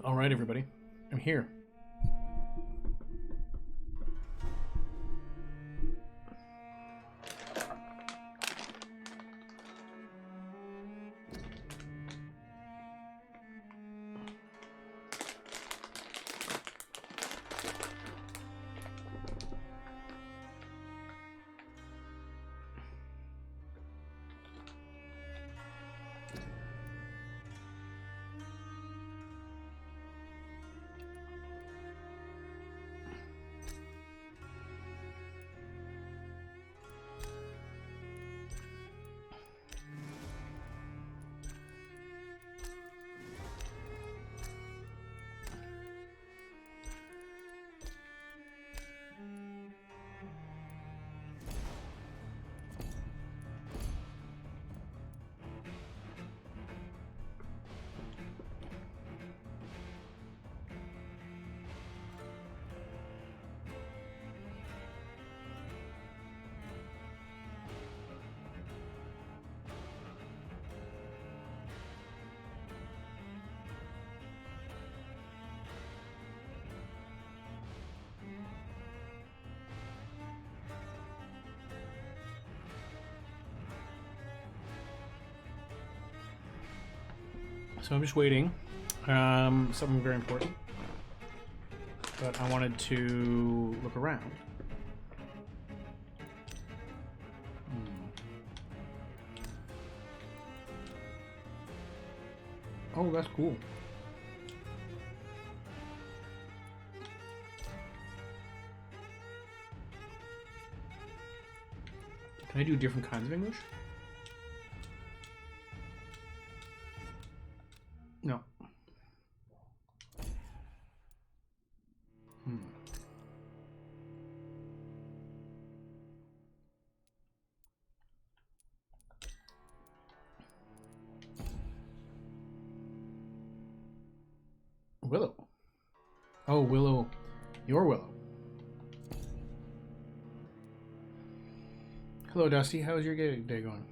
All right, everybody. I'm here. So I'm just waiting. Something very important. But I wanted to look around. Oh, that's cool. Can I do different kinds of English? No. Willow. Oh, Willow. Your Willow. Hello, Dusty. How's your day going?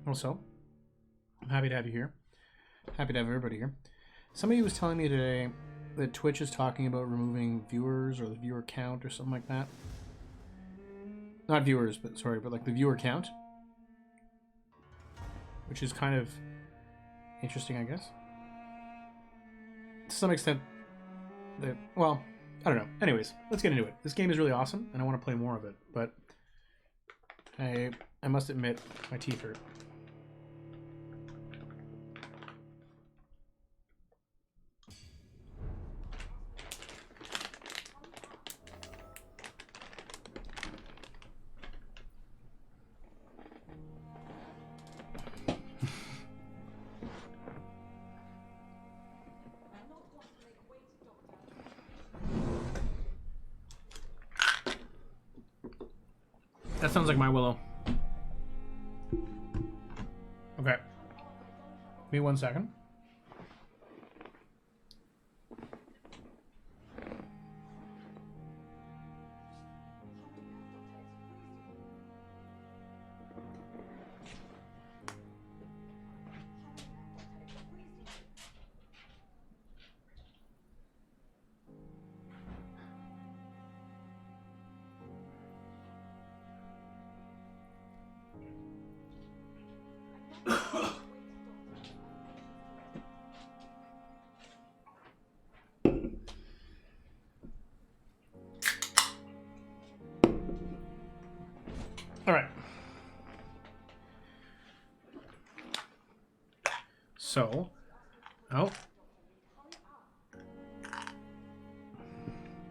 Also, I'm happy to have you here. Happy to have everybody here. Somebody was telling me today that Twitch is talking about removing viewers or the viewer count or something like that. Not viewers, but sorry, but like the viewer count. Which is kind of interesting, I guess. To some extent, that, well, I don't know. Anyways, let's get into it. This game is really awesome, and I want to play more of it, but I must admit, my teeth hurt. That sounds like my Willow. Okay. Give me 1 second. All right. So, oh,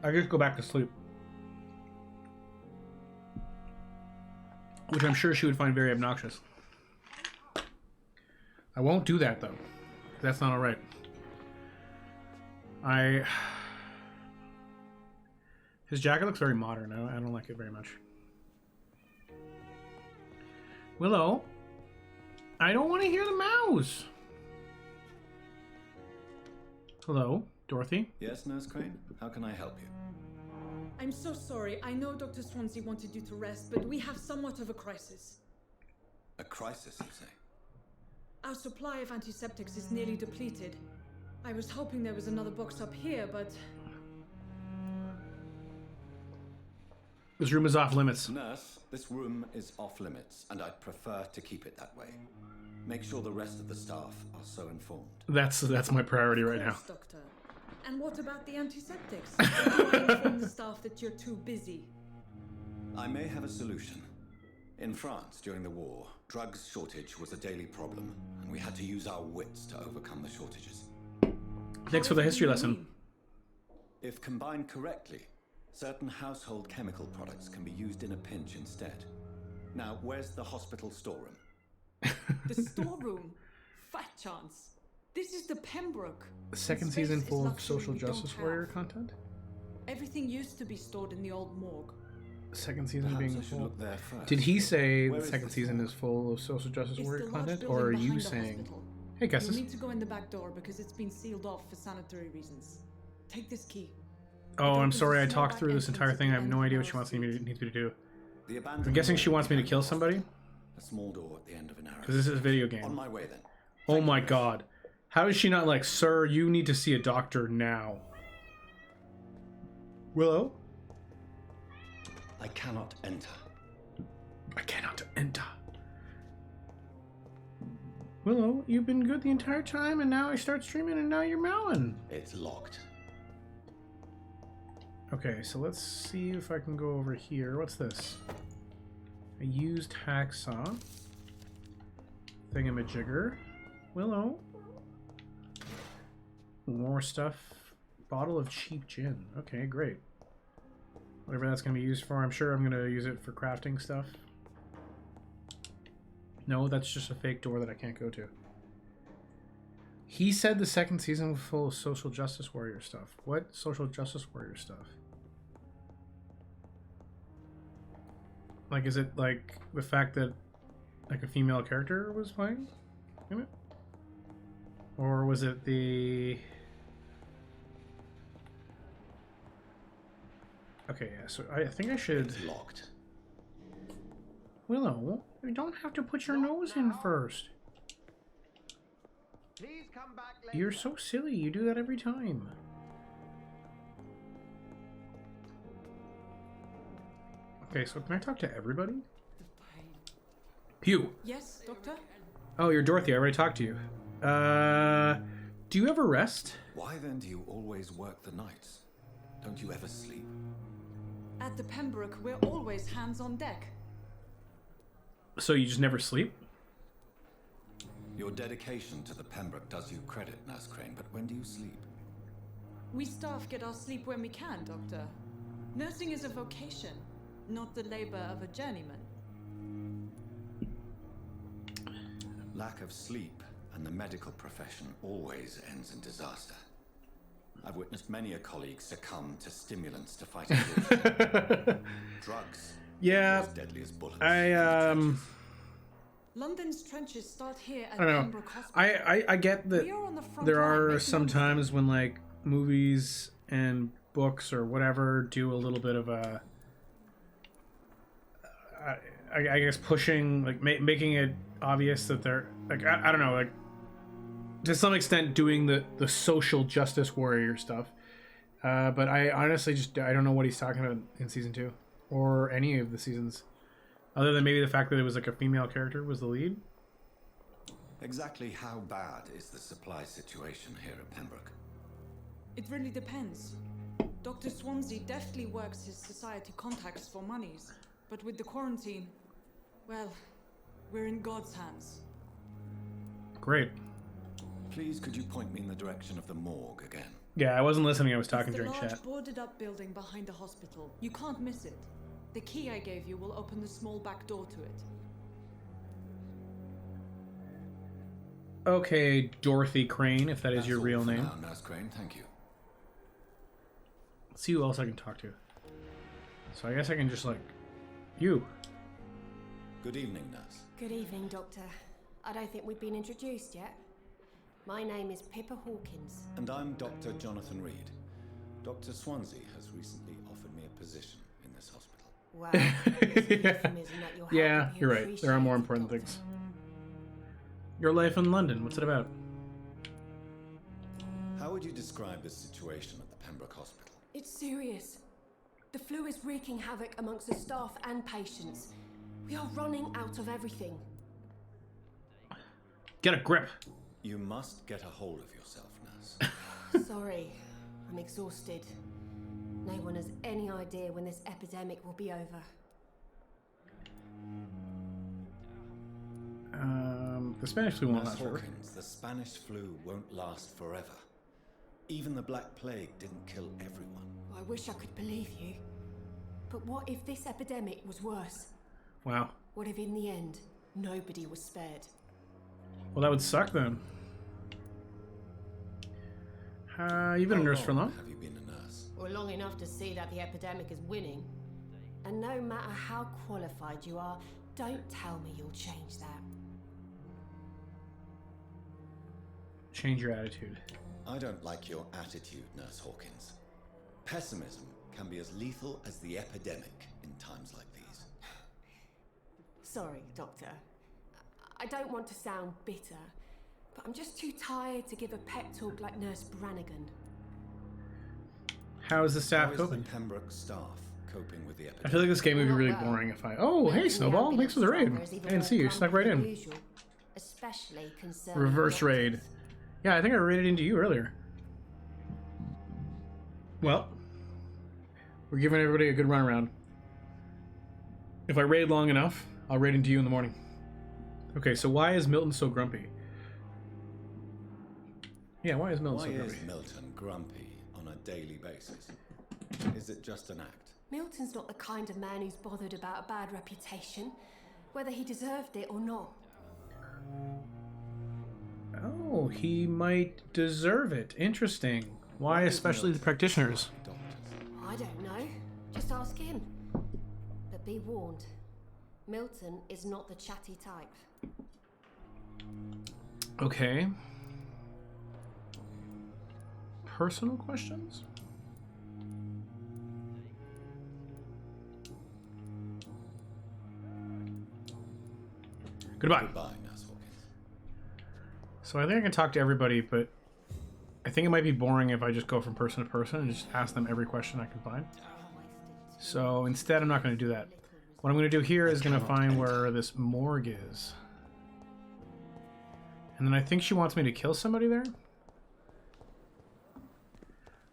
I just go back to sleep, which I'm sure she would find very obnoxious. I won't do that though. That's not all right. His jacket looks very modern. I don't like it very much. Willow, I don't want to hear the mouse. Hello, Dorothy. Yes, Nurse Crane? How can I help you? I'm so sorry. I know Dr. Swansea wanted you to rest, but we have somewhat of a crisis. A crisis, you say? Our supply of antiseptics is nearly depleted. I was hoping there was another box up here, but... This room is off limits. Nurse, this room is off limits, and I'd prefer to keep it that way. Make sure the rest of the staff are so informed. That's my priority right now. Doctor. And what about the antiseptics? Do I inform the staff that you're too busy? I may have a solution. In France, during the war, drugs shortage was a daily problem, and we had to use our wits to overcome the shortages. Thanks for the history lesson. If combined correctly, certain household chemical products can be used in a pinch instead. Now, where's the hospital storeroom? The storeroom? Fat chance. This is the Pembroke. The second season full of social justice warrior content? Everything used to be stored in the old morgue. Second season Perhaps being I should full. look there first. Did he say Where the is second this season one? is full of social justice It's warrior the large content? building Or are behind you the saying... hospital. Hey, You Gus's. need to go in the back door because it's been sealed off for sanitary reasons. Take this key. Oh, I'm There's a sorry, I small talked back through this entrance entire at thing. the I have end no of idea the what she wants me street. needs me to do. The abandoned I'm guessing she morgue wants me to behind kill the somebody? hospital. A small door at the end of an arrow. Because this is a video On game. my way then. Oh my god. How is she not like, sir, you need to see a doctor now? Willow? I cannot enter. I cannot enter. Willow, you've been good the entire time, and now I start streaming, and now you're mowing. It's locked. Okay, so let's see if I can go over here. What's this? A used hacksaw. Thingamajigger. Willow. More stuff. Bottle of cheap gin. Okay, great. Whatever that's going to be used for, I'm sure I'm going to use it for crafting stuff. No, that's just a fake door that I can't go to. He said the second season was full of social justice warrior stuff. What social justice warrior stuff? Like, is it like the fact that like a female character was playing in it? Or was it the... Okay, yeah, so I think I should... It's locked. Willow, you don't have to put your nose in first. Please come back later. You're so silly, you do that every time. Okay, so can I talk to everybody? Pew. Yes, Doctor? Oh, you're Dorothy, I already talked to you. Do you ever rest? Why then do you always work the nights? Don't you ever sleep? At the Pembroke, we're always hands on deck. So you just never sleep? Your dedication to the Pembroke does you credit, Nurse Crane, but when do you sleep? We staff get our sleep when we can, Doctor. Nursing is a vocation, not the labor of a journeyman. Lack of sleep and the medical profession always ends in disaster. I've witnessed many a colleague succumb to stimulants to fight exhaustion. Drugs. Yeah, As deadly as bullets. London's trenches start here at I don't know. Pembroke Hospital. I get that We are on the front there line, are making some times when like movies and books or whatever do a little bit of a I guess pushing, like making it obvious that they're like I don't know, like to some extent doing the social justice warrior stuff, but I honestly just I don't know what he's talking about in season 2 or any of the seasons, other than maybe the fact that it was like a female character was the lead. Exactly how bad is the supply situation here at Pembroke? It really depends. Dr. Swansea deftly works his society contacts for monies, but with the quarantine, well, we're in God's hands. Great. Please, could you point me in the direction of the morgue again? Yeah, I wasn't listening. I was talking It's the during large chat. boarded-up building behind the hospital. You can't miss it. The key I gave you will open the small back door to it. Okay, Dorothy Crane, if that is That's your all real for name. now, Nurse Crane, thank you. Let's see who else I can talk to. So I guess I can just like you. Good evening, Nurse. Good evening, Doctor. I don't think we've been introduced yet. My name is Pippa Hawkins. And I'm Dr. Jonathan Reed. Dr. Swansea has recently offered me a position in this hospital. Wow. It's a euphemism that you're Yeah, helping me you're right. There are more appreciate, important Doctor. things. Your life in London, what's it about? How would you describe the situation at the Pembroke Hospital? It's serious. The flu is wreaking havoc amongst the staff and patients. We are running out of everything. Get a grip. You must get a hold of yourself, nurse. Sorry, I'm exhausted. No one has any idea when this epidemic will be over. The Spanish flu won't Nurse last forever. Hawkins, the Spanish flu won't last forever. Even the Black Plague didn't kill everyone. I wish I could believe you. But what if this epidemic was worse? Wow. What if in the end, nobody was spared? Well, that would suck then. You've been a nurse for long? Have you been a nurse? Or long enough to see that the epidemic is winning. And no matter how qualified you are, don't tell me you'll change that. Change your attitude. I don't like your attitude, Nurse Hawkins. Pessimism can be as lethal as the epidemic in times like these. Sorry, Doctor. I don't want to sound bitter, but I'm just too tired to give a pep talk like Nurse Brannigan. How is the staff How is coping? the Pembroke staff coping with the epidemic? I feel like this game would be really boring if I... Oh, hey, Snowball. Thanks for the raid. I didn't see you. Snuck right in. Especially concerning Reverse raid. doctors. Yeah, I think I raided into you earlier. Well, we're giving everybody a good run around. If I raid long enough, I'll raid into you in the morning. Okay, so why is Milton so grumpy? Yeah, why is Milton so grumpy? Why is Milton grumpy on a daily basis? Is it just an act? Milton's not the kind of man who's bothered about a bad reputation, whether he deserved it or not. Oh, he might deserve it. Interesting. Why especially the practitioners? I don't know. Just ask him. But be warned, Milton is not the chatty type. Okay. Personal questions? Goodbye. Goodbye, Nurse Hawkins. So I think I can talk to everybody, but I think it might be boring if I just go from person to person and just ask them every question I can find. So instead, I'm not going to do that. What I'm going to do here is going to find where this morgue is. And then I think she wants me to kill somebody there.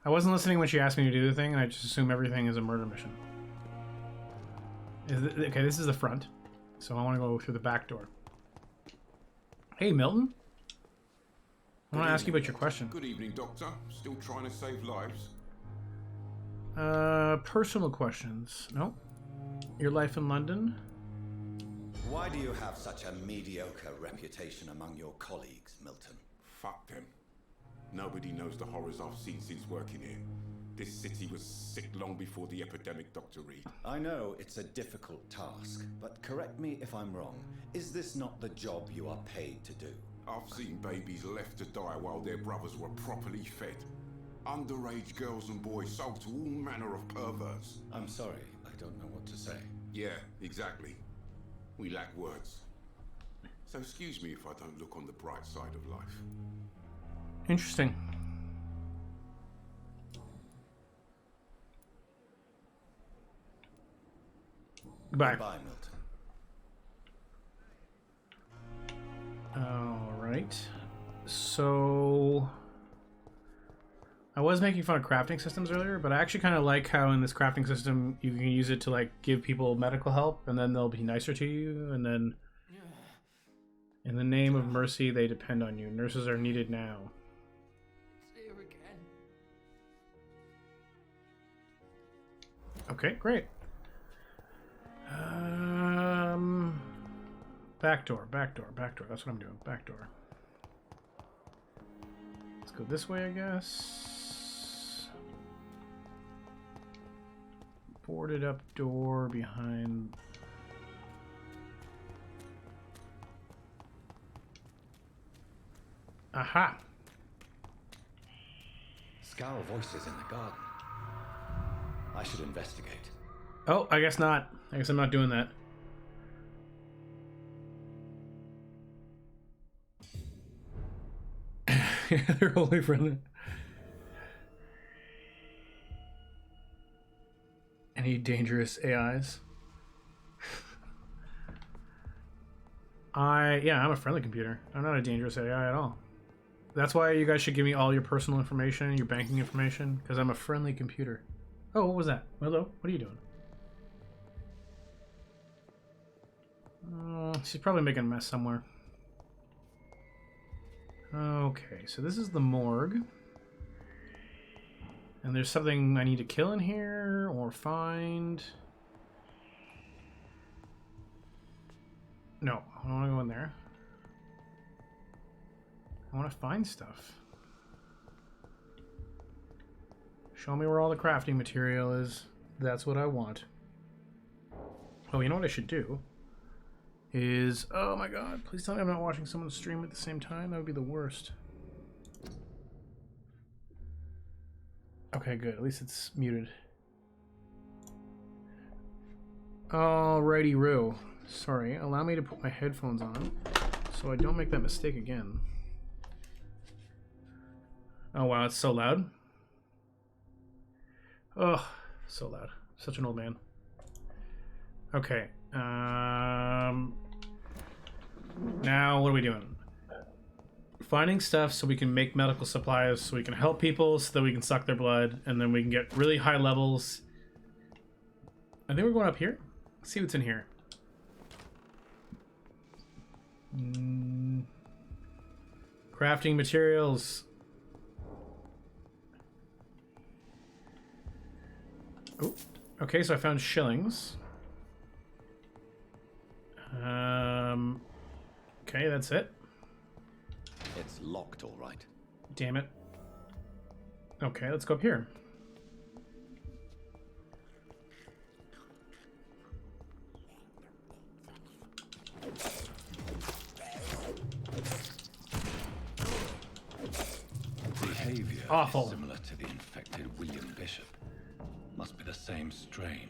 I wasn't listening when she asked me to do the thing, and I just assume everything is a murder mission. Okay, this is the front. So I want to go through the back door. Hey, Milton. I want to ask you about your question. Good evening, Doctor. Still trying to save lives? Personal questions. No. Your life in London? Why do you have such a mediocre reputation among your colleagues, Milton? Fuck them. Nobody knows the horrors I've seen since working here. This city was sick long before the epidemic, Dr. Reed. I know it's a difficult task, but correct me if I'm wrong. Is this not the job you are paid to do? I've seen babies left to die while their brothers were properly fed. Underage girls and boys sold to all manner of perverts. I'm sorry, I don't know what to say. Yeah, exactly. We lack words. So excuse me if I don't look on the bright side of life. Interesting. Goodbye. Goodbye, Milton. Alright. So... I was making fun of crafting systems earlier, but I actually kind of like how in this crafting system you can use it to like give people medical help and then they'll be nicer to you, and then in the name of mercy they depend on you. Nurses are needed now. It's here again. Okay, great. Back door, back door, back door. That's what I'm doing. Back door. Let's go this way, I guess. Boarded up door behind. Aha! Scowl voices in the garden. I should investigate. Oh, I guess not. I guess I'm not doing that. They're only friendly. Any dangerous AIs? Yeah, I'm a friendly computer. I'm not a dangerous AI at all. That's why you guys should give me all your personal information, your banking information, because I'm a friendly computer. Oh, what was that? Hello? What are you doing? She's probably making a mess somewhere. Okay, so this is the morgue. And there's something I need to kill in here or find. No, I don't want to go in there. I want to find stuff. Show me where all the crafting material is. That's what I want. Oh, you know what I should do? Is... Oh my god, please tell me I'm not watching someone stream at the same time. That would be the worst. Okay, good. At least it's muted. Alrighty-roo. Sorry, allow me to put my headphones on so I don't make that mistake again. Oh wow, it's so loud. Oh, so loud. Such an old man. Okay. Now, what are we doing? Finding stuff so we can make medical supplies, so we can help people, so that we can suck their blood, and then we can get really high levels. I think we're going up here. Let's see what's in here. Crafting materials. Oh, okay, so I found shillings. Okay, that's it. It's locked, all right. Damn it. Okay, let's go up here. Behavior Awful. is similar to the infected William Bishop. Must be the same strain.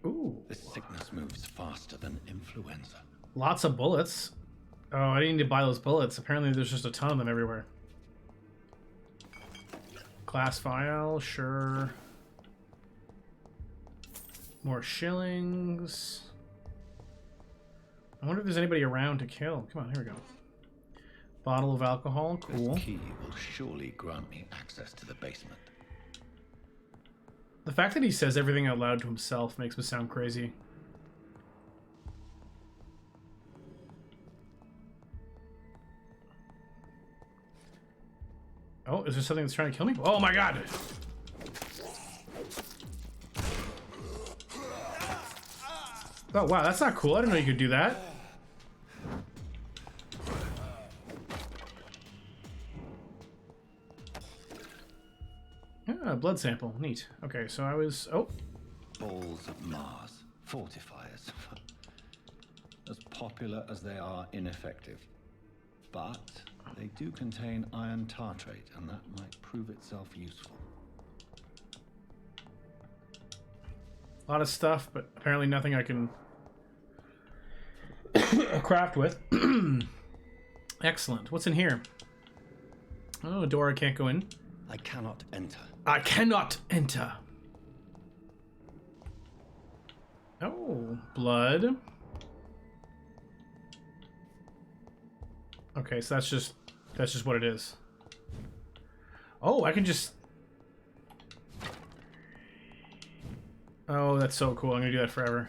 Ooh. This sickness moves faster than influenza. Lots of bullets. Oh, I didn't need to buy those bullets. Apparently there's just a ton of them everywhere. Class file, sure. More shillings. I wonder if there's anybody around to kill. Come on, here we go. Bottle of alcohol, cool. This key will surely grant me access to the basement. The fact that he says everything out loud to himself makes me sound crazy. Oh, is there something that's trying to kill me? Oh my god! Oh wow, that's not cool. I didn't know you could do that. Ah, blood sample. Neat. Okay, so I was... Oh. Balls of Mars. Fortifiers. As popular as they are ineffective. But they do contain iron tartrate, and that might prove itself useful. A lot of stuff, but apparently nothing I can craft with. Excellent. What's in here? Oh, a door I can't go in. I cannot enter. I cannot enter. Oh, blood. Okay, so that's just what it is. Oh, I can just... Oh, that's so cool. I'm gonna do that forever.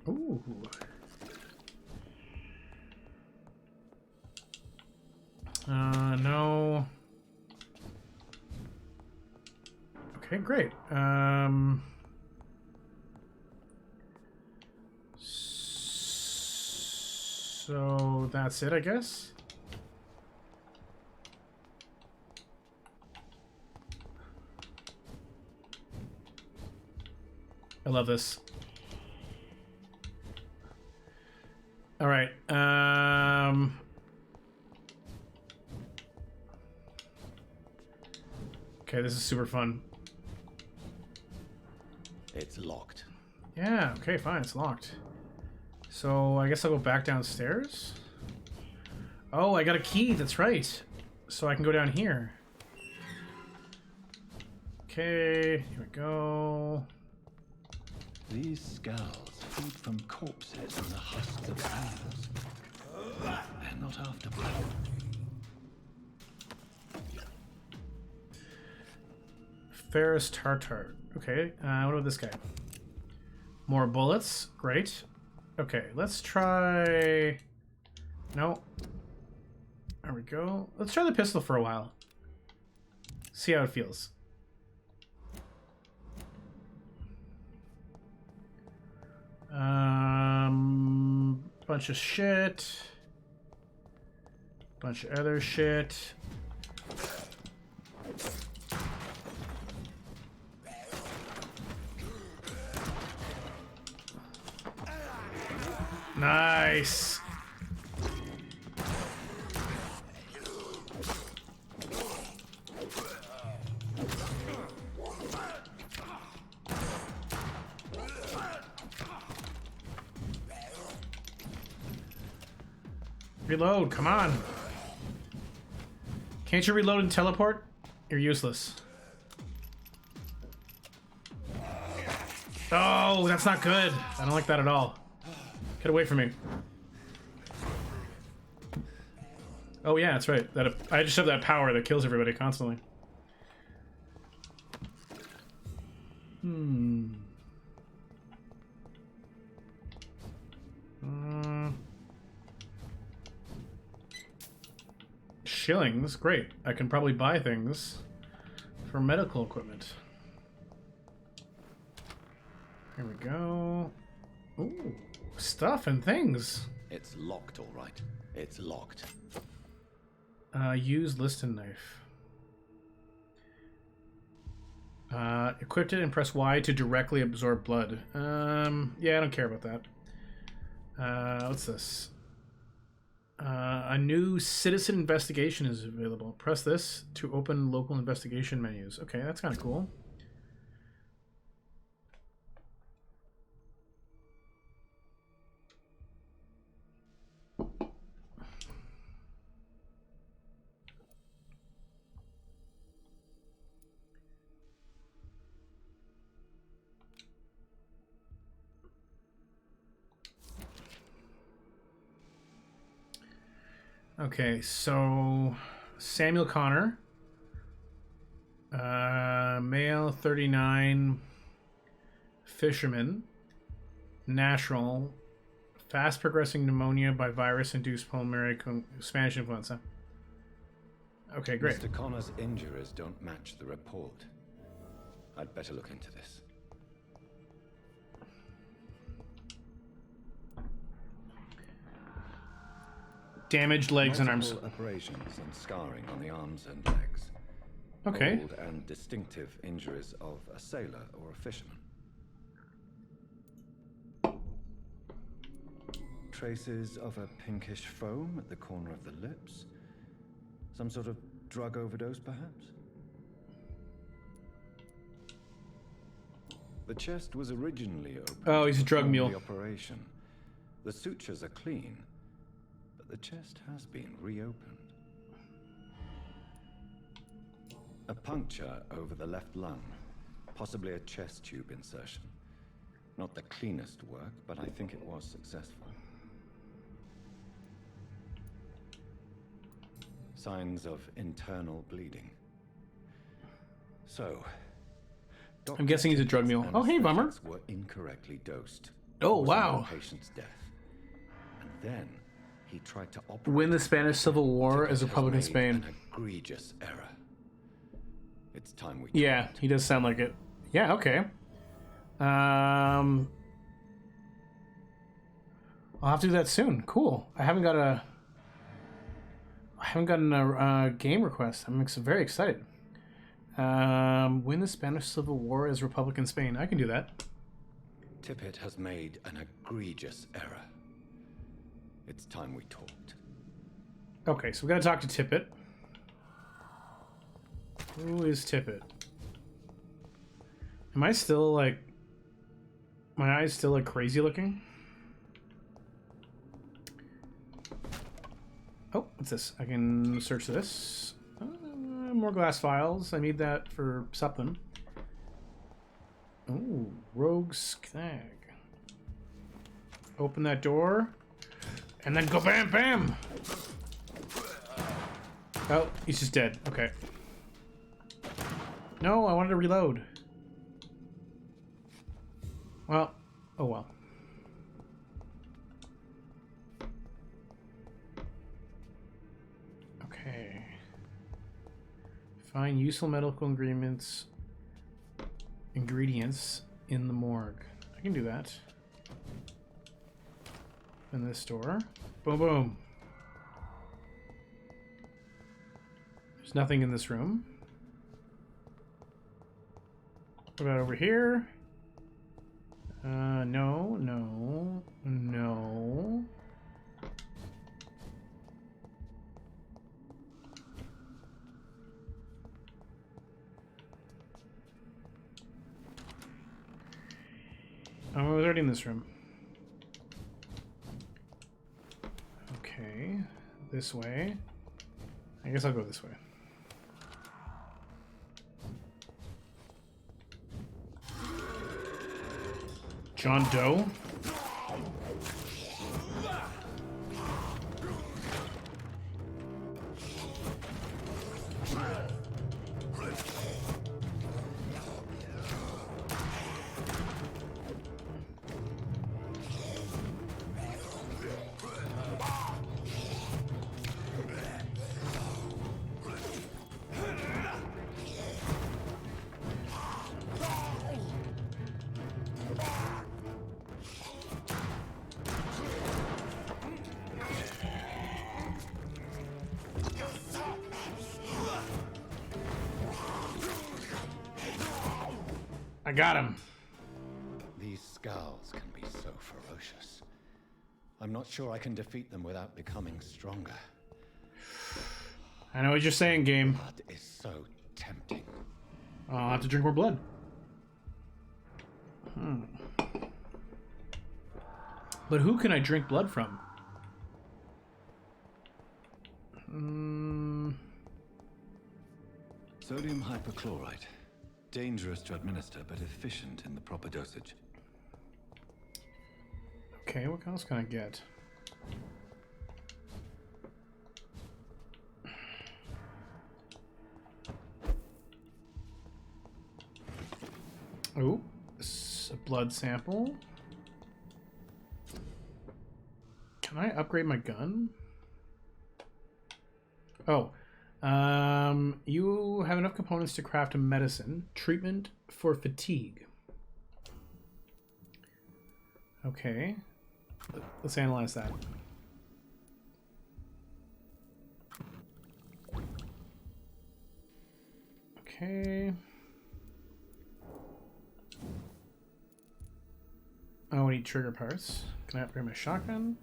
Ooh. No. Okay, great. So that's it, I guess. I love this. All right. Okay, this is super fun. It's locked. Yeah, okay, fine, it's locked. So I guess I'll go back downstairs. Oh, I got a key, that's right. So I can go down here. Okay, here we go. These skulls feed from corpses and the husks of animals. They're not after blood. Ferrous Tartar. Okay, what about this guy? More bullets. Great. Okay, let's try... No. There we go. Let's try the pistol for a while. See how it feels. Bunch of shit. Bunch of other shit. Nice. Reload, come on. Can't you reload and teleport? You're useless. Oh, that's not good. I don't like that at all. Get away from me. Oh yeah, that's right. That I just have that power that kills everybody constantly. Shillings, great. I can probably buy things for medical equipment. Here we go. Ooh, stuff and things. It's locked, all right. It's locked. Use liston knife. Equip it and press Y to directly absorb blood. Yeah, I don't care about that. What's this? A new citizen investigation is available. Press this to open local investigation menus. Okay, that's kind of cool. Okay, so Samuel Connor, male, 39, fisherman, natural, fast progressing pneumonia by virus-induced pulmonary Spanish influenza. Okay, great. Mr. Connor's injuries don't match the report. I'd better look into this. Damaged legs and arms. Multiple abrasions and scarring on the arms and legs. Okay. Old and distinctive injuries of a sailor or a fisherman. Traces of a pinkish foam at the corner of the lips. Some sort of drug overdose, perhaps? The chest was originally open. Oh, he's a drug mule. The operation. The sutures are clean. The chest has been reopened. A puncture over the left lung, possibly a chest tube insertion. Not the cleanest work, but I think it was successful. Signs of internal bleeding. So, I'm guessing he's a drug mule. Oh, hey, Bummer. Were incorrectly dosed. Oh, wow. Patient's death. And then he tried to operate. Win the Spanish Civil War as Republican Spain. An egregious error. It's time we. Yeah, he does sound like it. Yeah, okay. I'll have to do that soon. Cool. I haven't gotten a game request. I'm very excited. Win the Spanish Civil War as Republican Spain. I can do that. Tippett has made an egregious error. It's time we talked. Okay, so we gotta talk to Tippett. Who is Tippett? Am I still like... My eyes still like crazy looking? Oh, what's this? I can search this. More glass files. I need that for something. Oh, rogue skag. Open that door. And then go bam bam! Oh, he's just dead. Okay. No, I wanted to reload. Well, oh well. Okay. Find useful medical ingredients in the morgue. I can do that. In this door. Boom boom. There's nothing in this room. What about over here? No, no, no. Oh, I was already in this room. Okay, this way. I guess I'll go this way. John Doe? I got him. These skulls can be so ferocious. I'm not sure I can defeat them without becoming stronger. I know what you're saying, game. Blood is so tempting. I'll have to drink more blood. But who can I drink blood from? Sodium hypochlorite. Dangerous to administer, but efficient in the proper dosage. Okay, what else can I get? Oh, a blood sample. Can I upgrade my gun? Oh, you have enough components to craft a medicine. Treatment for fatigue. Okay, let's analyze that. Okay. Oh, I need trigger parts. Can I upgrade my shotgun?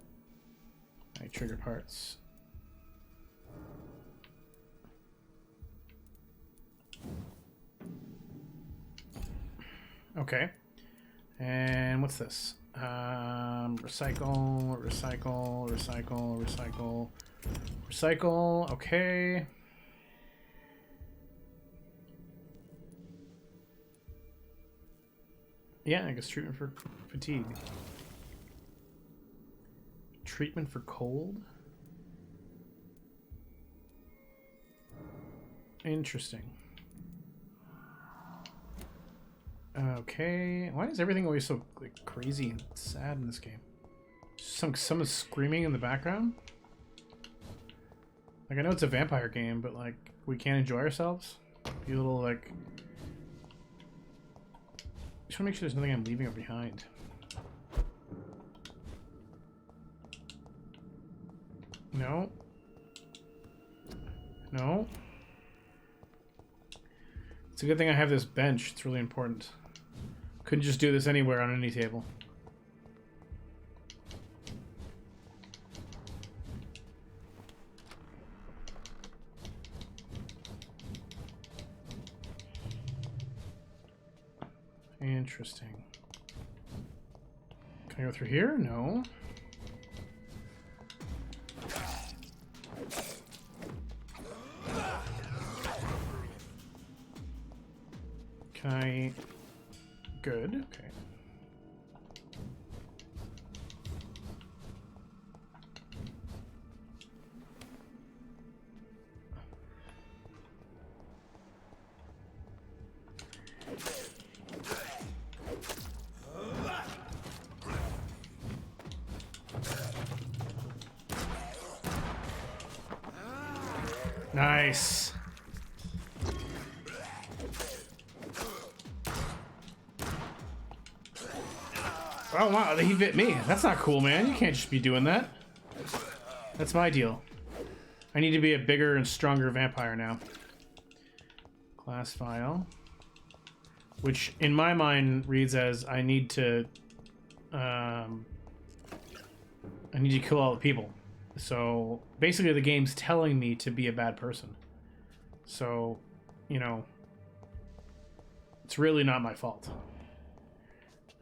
I need trigger parts. Okay. And what's this? Recycle, recycle, recycle, recycle, recycle. Okay. Yeah, I guess treatment for fatigue. Treatment for cold? Interesting. Okay. Why is everything always so like crazy and sad in this game? Someone's screaming in the background? Like, I know it's a vampire game, but like, we can't enjoy ourselves? Be a little like... Just want to make sure there's nothing I'm leaving behind. No. No. It's a good thing I have this bench. It's really important. Couldn't just do this anywhere on any table. Interesting. Can I go through here? No. Can I... Good. Okay. Nice. Oh wow, he bit me. That's not cool, man. You can't just be doing that. That's my deal. I need to be a bigger and stronger vampire now. Class file. Which, in my mind, reads as I need to kill all the people. So, basically the game's telling me to be a bad person. So, you know, it's really not my fault.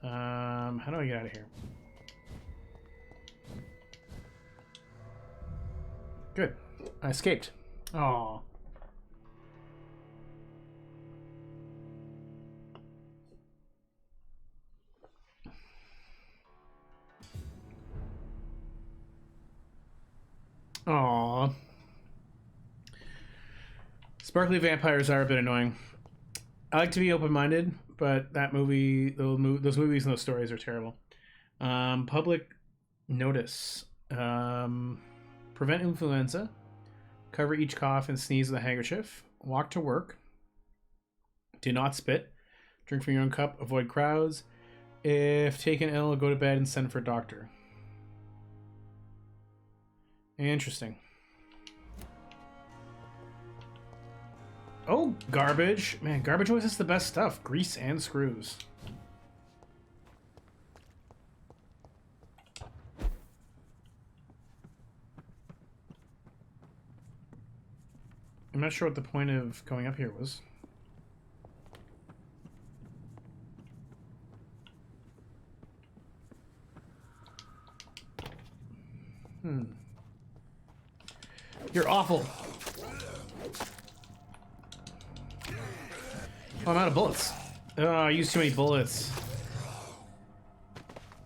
How do I get out of here? Good. I escaped. Aww. Aww. Sparkly vampires are a bit annoying. I like to be open-minded, but that movie, those movies and those stories are terrible. Public notice. Prevent influenza. Cover each cough and sneeze with a handkerchief. Walk to work. Do not spit. Drink from your own cup. Avoid crowds. If taken ill, go to bed and send for a doctor. Interesting. Oh, garbage. Man, garbage always has the best stuff. Grease and screws. I'm not sure what the point of going up here was. You're awful. Oh, I'm out of bullets. Oh, I used too many bullets.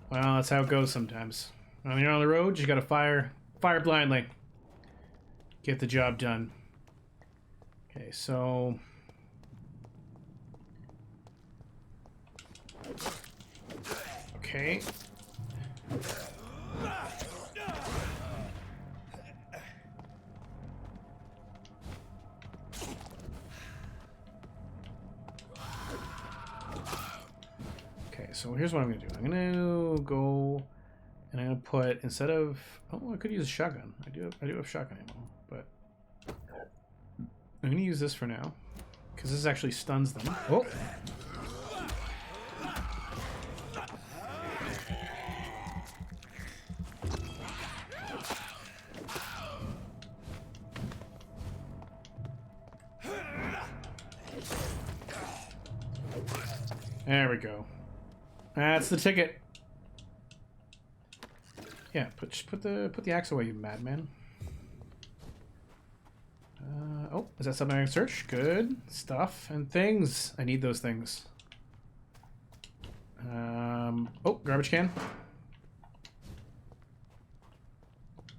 Well, that's how it goes sometimes. When you're on the road, you gotta fire blindly. Get the job done. Okay, so... Okay. So here's what I'm gonna do. I'm gonna go and I'm gonna put, instead of, oh, I could use a shotgun. I do have shotgun ammo, but I'm gonna use this for now because this actually stuns them. Oh. There we go. That's the ticket. Yeah, put the axe away, you madman. Oh, is that something I can search? Good stuff and things. I need those things. Oh, garbage can.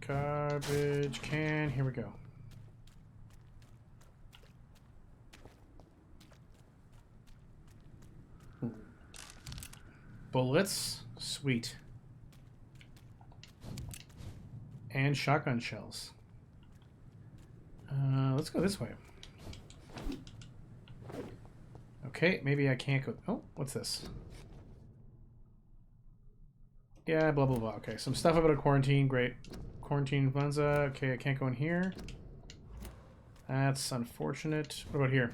Garbage can. Here we go. Bullets. Sweet. And shotgun shells. Let's go this way. Okay, maybe I can't go... Oh, what's this? Yeah, blah, blah, blah. Okay, some stuff about a quarantine. Great. Quarantine influenza. Okay, I can't go in here. That's unfortunate. What about here?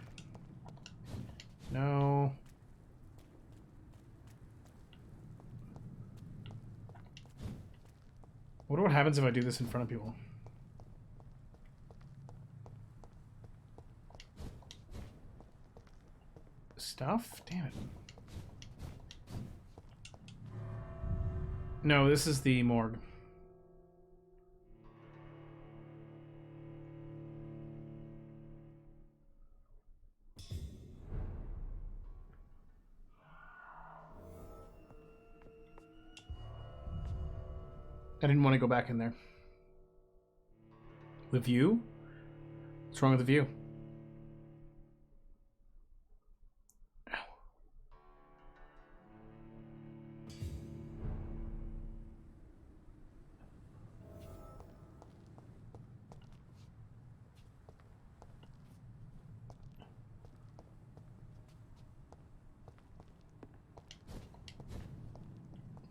No. I wonder what happens if I do this in front of people. Stuff? Damn it. No, this is the morgue. I didn't want to go back in there. The view? What's wrong with the view? Ow.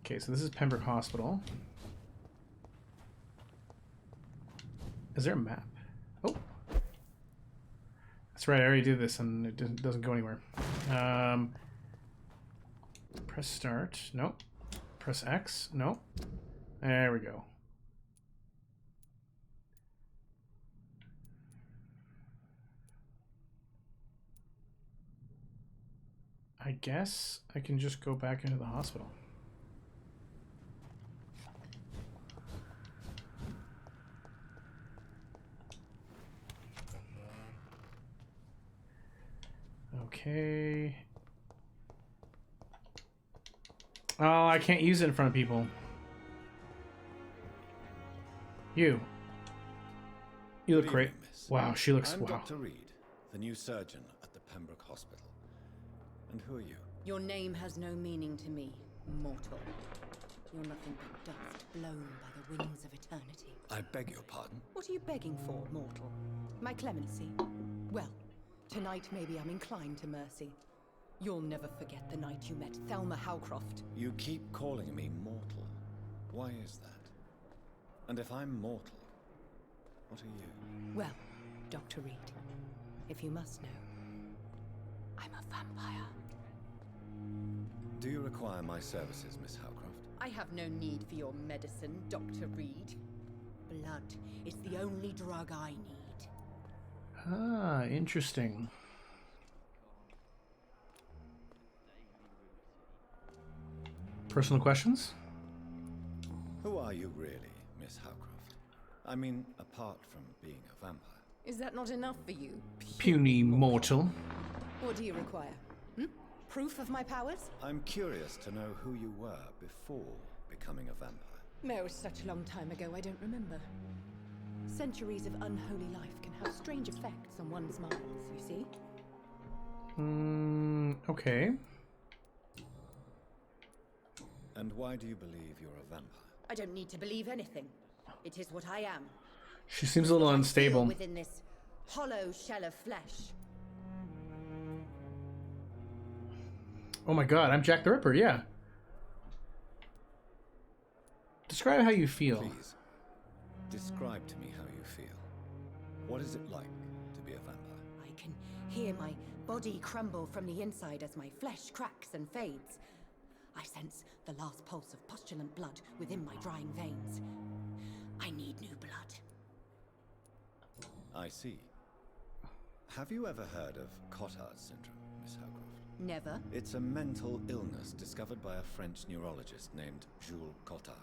Okay, so this is Pembroke Hospital. Is there a map? Oh. That's right, I already did this and it doesn't go anywhere. Press start. Nope. Press X. Nope. There we go. I guess I can just go back into the hospital. Okay. Oh, I can't use it in front of people. You look great. Evening, miss. Wow, she looks... I'm wow. Dr. Reed, the new surgeon at the Pembroke Hospital. And who are you? Your name has no meaning to me, mortal. You're nothing but dust blown by the winds of eternity. I beg your pardon? What are you begging for, mortal? My clemency? Well, tonight maybe I'm inclined to mercy. You'll never forget the night you met Thelma Howcroft. You keep calling me mortal. Why is that? And if I'm mortal, what are you? Well, Dr. Reed, if you must know, I'm a vampire. Do you require my services, Miss Howcroft? I have no need for your medicine, Dr. Reed. Blood is the only drug I need. Ah, interesting. Personal questions? Who are you really, Miss Howcroft? I mean, apart from being a vampire. Is that not enough for you? Puny mortal. What do you require? Proof of my powers? I'm curious to know who you were before becoming a vampire. It was such a long time ago, I don't remember. Centuries of unholy life can have strange effects on one's minds, you see? Okay. And why do you believe you're a vampire? I don't need to believe anything. It is what I am. She seems a little What I feel unstable. within this hollow shell of flesh. Oh my god, I'm Jack the Ripper, yeah. Describe how you feel. Please, describe to me how you feel. What is it like to be a vampire? I can hear my body crumble from the inside as my flesh cracks and fades. I sense the last pulse of postulant blood within my drying veins. I need new blood. I see. Have you ever heard of Cotard's syndrome, Miss Howcroft? Never. It's a mental illness discovered by a French neurologist named Jules Cotard.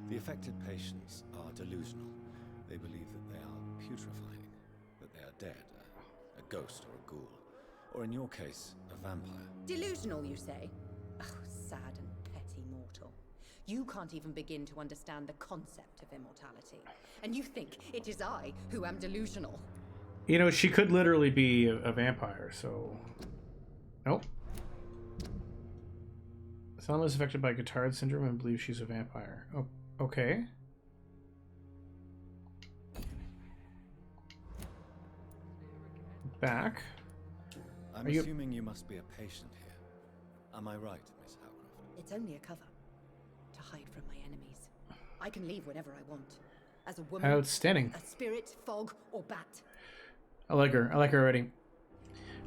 The affected patients are delusional. They believe that they are putrefying, that they are dead, a ghost or a ghoul, or in your case, a vampire. Delusional, you say? Oh, sad and petty mortal. You can't even begin to understand the concept of immortality. And you think it is I who am delusional. You know, she could literally be a vampire, so... Nope. Thelma is affected by Cotard syndrome and believes she's a vampire. Oh, okay. Back. I'm Are you- assuming you must be a patient here. Am I right, Miss Howcroft? It's only a cover to hide from my enemies. I can leave whenever I want. As a woman, Outstanding. a spirit, fog, or bat. I like her. I like her already.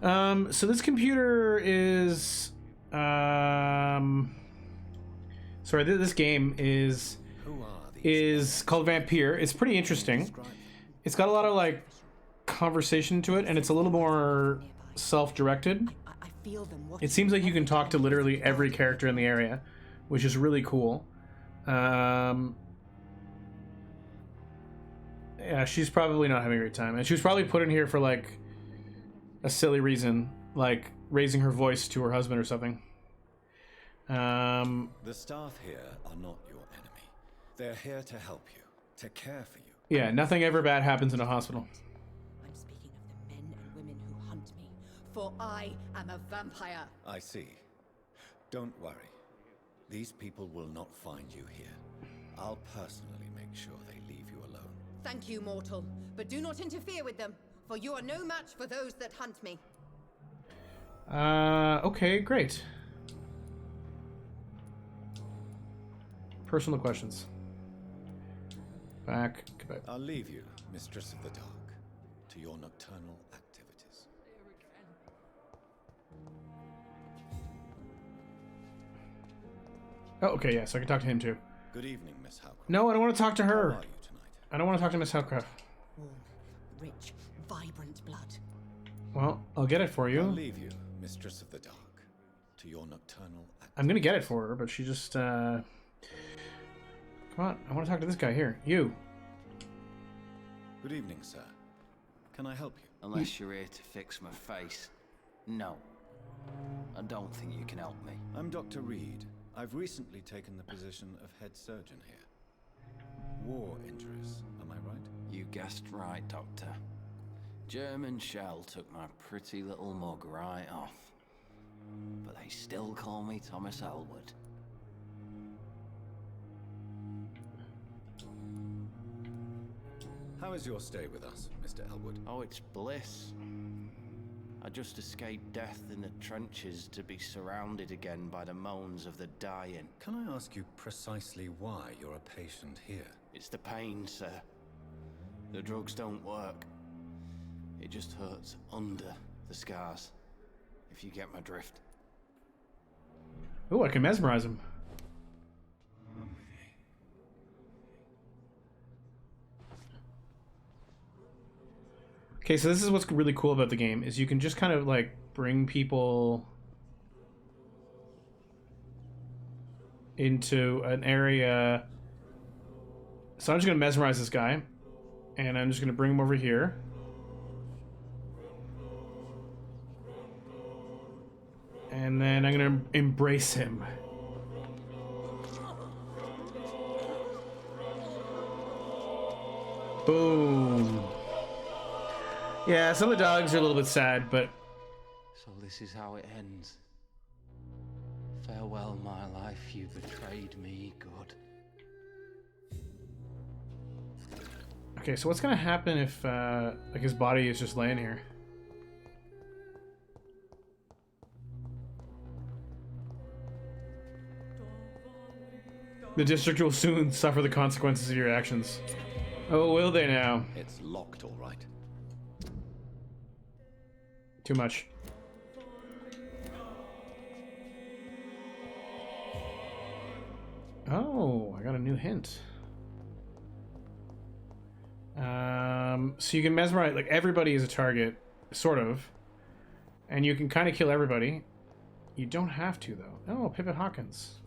So this computer is... Sorry, this game is Who are these? called Vampyr. It's pretty interesting. Describe them. It's got a lot of, like, conversation to it, and it's a little more self-directed. I feel them. It seems like you can talk to literally every character in the area, which is really cool. Yeah, she's probably not having a great time. And she was probably put in here for, like, a silly reason. Like, raising her voice to her husband or something. The staff here are not your enemy. They're here to help you, to care for you. Yeah, nothing ever bad happens in a hospital. I'm speaking of the men and women who hunt me, for I am a vampire. I see. Don't worry. These people will not find you here. I'll personally make sure they leave you alone. Thank you, mortal, but do not interfere with them, for you are no match for those that hunt me. Okay, great. Personal questions. Back. I'll leave you, Mistress of the Dark, to your nocturnal activities. Oh, okay, yeah, so I can talk to him too. Good evening, Miss Howcroft. No, I don't want to talk to How her. are you tonight? I don't want to talk to Miss Howcroft. Warm, rich, vibrant blood. Well, I'll get it for I'll you. leave you, Mistress of the Dark, to your nocturnal activities. I'm gonna get it for her, but she just, Come on, I want to talk to this guy here. You. Good evening, sir. Can I help you? Unless you're here to fix my face. No. I don't think you can help me. I'm Dr. Reed. I've recently taken the position of head surgeon here. War injuries, am I right? You guessed right, Doctor. German shell took my pretty little mug right off. But they still call me Thomas Elwood. How is your stay with us, Mr. Elwood? Oh, it's bliss. I just escaped death in the trenches to be surrounded again by the moans of the dying. Can I ask you precisely why you're a patient here? It's the pain, sir. The drugs don't work. It just hurts under the scars, if you get my drift. Oh, I can mesmerize him. Okay, so this is what's really cool about the game, is you can just kind of, like, bring people into an area. So I'm just going to mesmerize this guy, and I'm just going to bring him over here. And then I'm going to embrace him. Boom. Yeah, some of the dogs are a little bit sad, but... So this is how it ends. Farewell, my life, you betrayed me, good. Okay, so what's gonna happen if, like, his body is just laying here? The district will soon suffer the consequences of your actions. Oh, will they now? It's locked, all right. Too much. Oh, I got a new hint. So you can mesmerize, like, everybody is a target, sort of. And you can kind of kill everybody. You don't have to, though. Oh, Pippa Hawkins.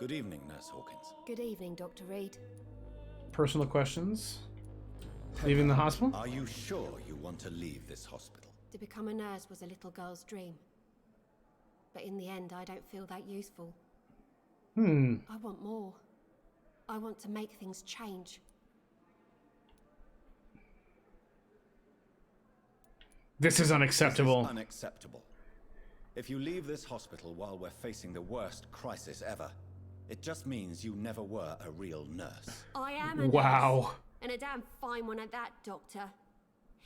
Good evening, Nurse Hawkins. Good evening, Dr. Reed. Personal questions? Leaving the hospital? Are you sure you want to leave this hospital? To become a nurse was a little girl's dream. But in the end, I don't feel that useful. I want more. I want to make things change. This is unacceptable. This is unacceptable. If you leave this hospital while we're facing the worst crisis ever, it just means you never were a real nurse. I am a Wow. nurse, and a damn fine one at that, Doctor.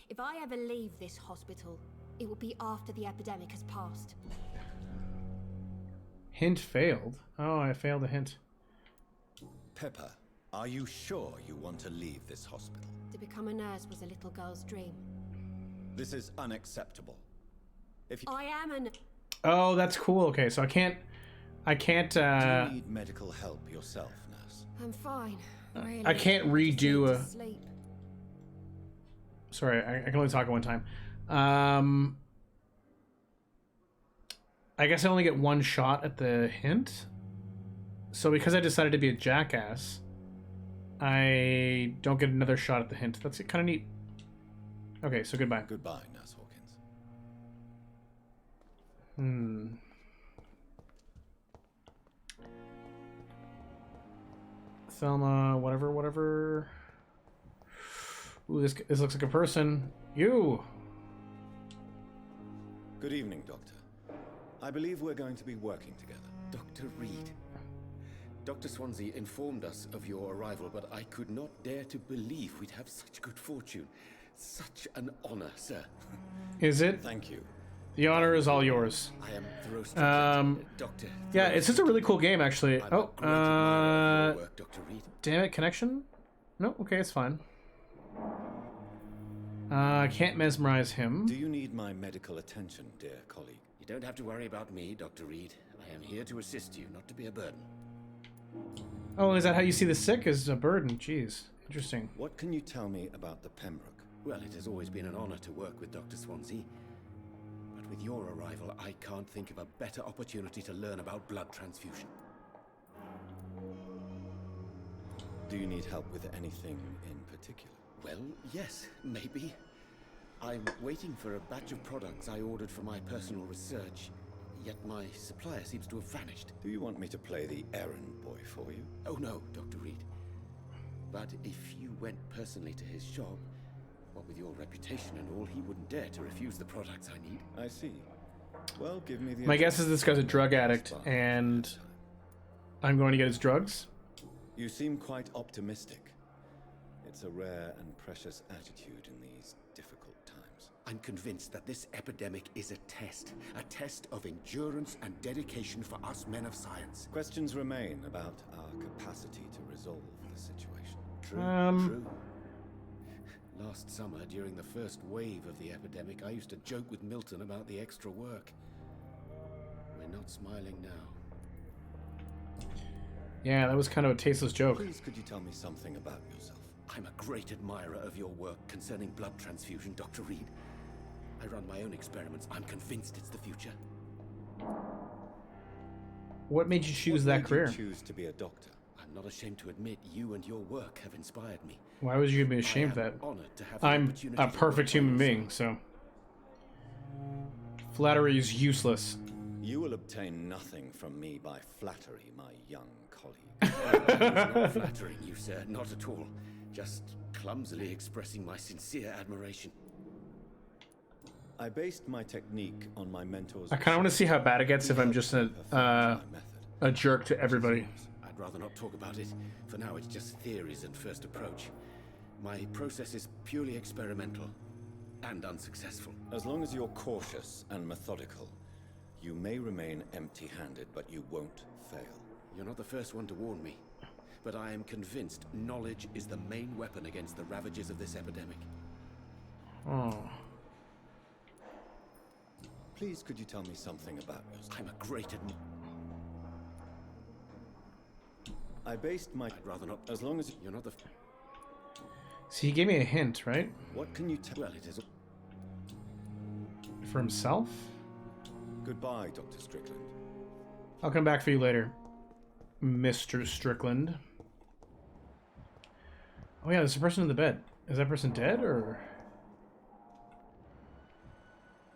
If I ever leave this hospital, it will be after the epidemic has passed. Hint failed. Oh, I failed a hint. Pippa, are you sure you want to leave this hospital? To become a nurse was a little girl's dream. This is unacceptable. If you I am an... Oh, that's cool. Okay, so I can't, do you need medical help yourself, nurse? I'm fine, really. I can't just need redo to a... sleep. Sorry, I can only talk at one time. I guess I only get one shot at the hint. So because I decided to be a jackass, I don't get another shot at the hint. That's kind of neat. Okay, so goodbye. Goodbye, Nurse Hawkins. Thelma, whatever. Ooh, this looks like a person. You. Good evening, Doctor. I believe we're going to be working together. Dr. Reed. Dr. Swansea informed us of your arrival, but I could not dare to believe we'd have such good fortune. Such an honor, sir. Is it? Thank you. The honor is all yours. I am Doctor. Yeah, it's just a really cool game, actually. I'm a great admirer of your work, Dr. Reed. Damn it, connection? No, okay, it's fine. I can't mesmerize him. Do you need my medical attention, dear colleague? You don't have to worry about me, Dr. Reed. I am here to assist you, not to be a burden. Oh, is that how you see the sick? As a burden? Jeez, interesting. What can you tell me about the Pembroke? Well, it has always been an honor to work with Dr. Swansea. But with your arrival, I can't think of a better opportunity to learn about blood transfusion. Do you need help with anything in particular? Well, yes, maybe. I'm waiting for a batch of products I ordered for my personal research, yet my supplier seems to have vanished. Do you want me to play the errand boy for you? Oh no, Dr. Reed. But if you went personally to his shop, what with your reputation and all, he wouldn't dare to refuse the products I need. I see. Well, give me the... My guess is this guy's a drug addict, and I'm going to get his drugs. You seem quite optimistic. It's a rare and precious attitude in these difficult times. I'm convinced that this epidemic is a test of endurance and dedication for us men of science. Questions remain about our capacity to resolve the situation. True. Last summer, during the first wave of the epidemic, I used to joke with Milton about the extra work. We're not smiling now. Yeah, that was kind of a tasteless joke. Please, could you tell me something about yourself? I'm a great admirer of your work concerning blood transfusion, Dr. Reed. I run my own experiments. I'm convinced it's the future. What made you choose that career? You choose to be a doctor? I'm not ashamed to admit you and your work have inspired me. Why would you be ashamed of that? Honored to have the I'm opportunity a to perfect work human with being, so... Flattery is useless. You will obtain nothing from me by flattery, my young colleague. I was not flattering you, sir. Not at all. Just clumsily expressing my sincere admiration. I based my technique on my mentor's... I kind of want to see how bad it gets if I'm just a jerk to everybody. I'd rather not talk about it. For now, it's just theories and first approach. My process is purely experimental and unsuccessful. As long as you're cautious and methodical, you may remain empty-handed, but you won't fail. You're not the first one to warn me, but I am convinced knowledge is the main weapon against the ravages of this epidemic. Oh. Please, could you tell me something about yourself? I'm a great I based my... I'd rather not... As long as you're not the... See, he gave me a hint, right? What can you tell... Well, it is... For himself? Goodbye, Dr. Strickland. I'll come back for you later, Mr. Strickland. Oh yeah, there's a person in the bed. Is that person dead, or...?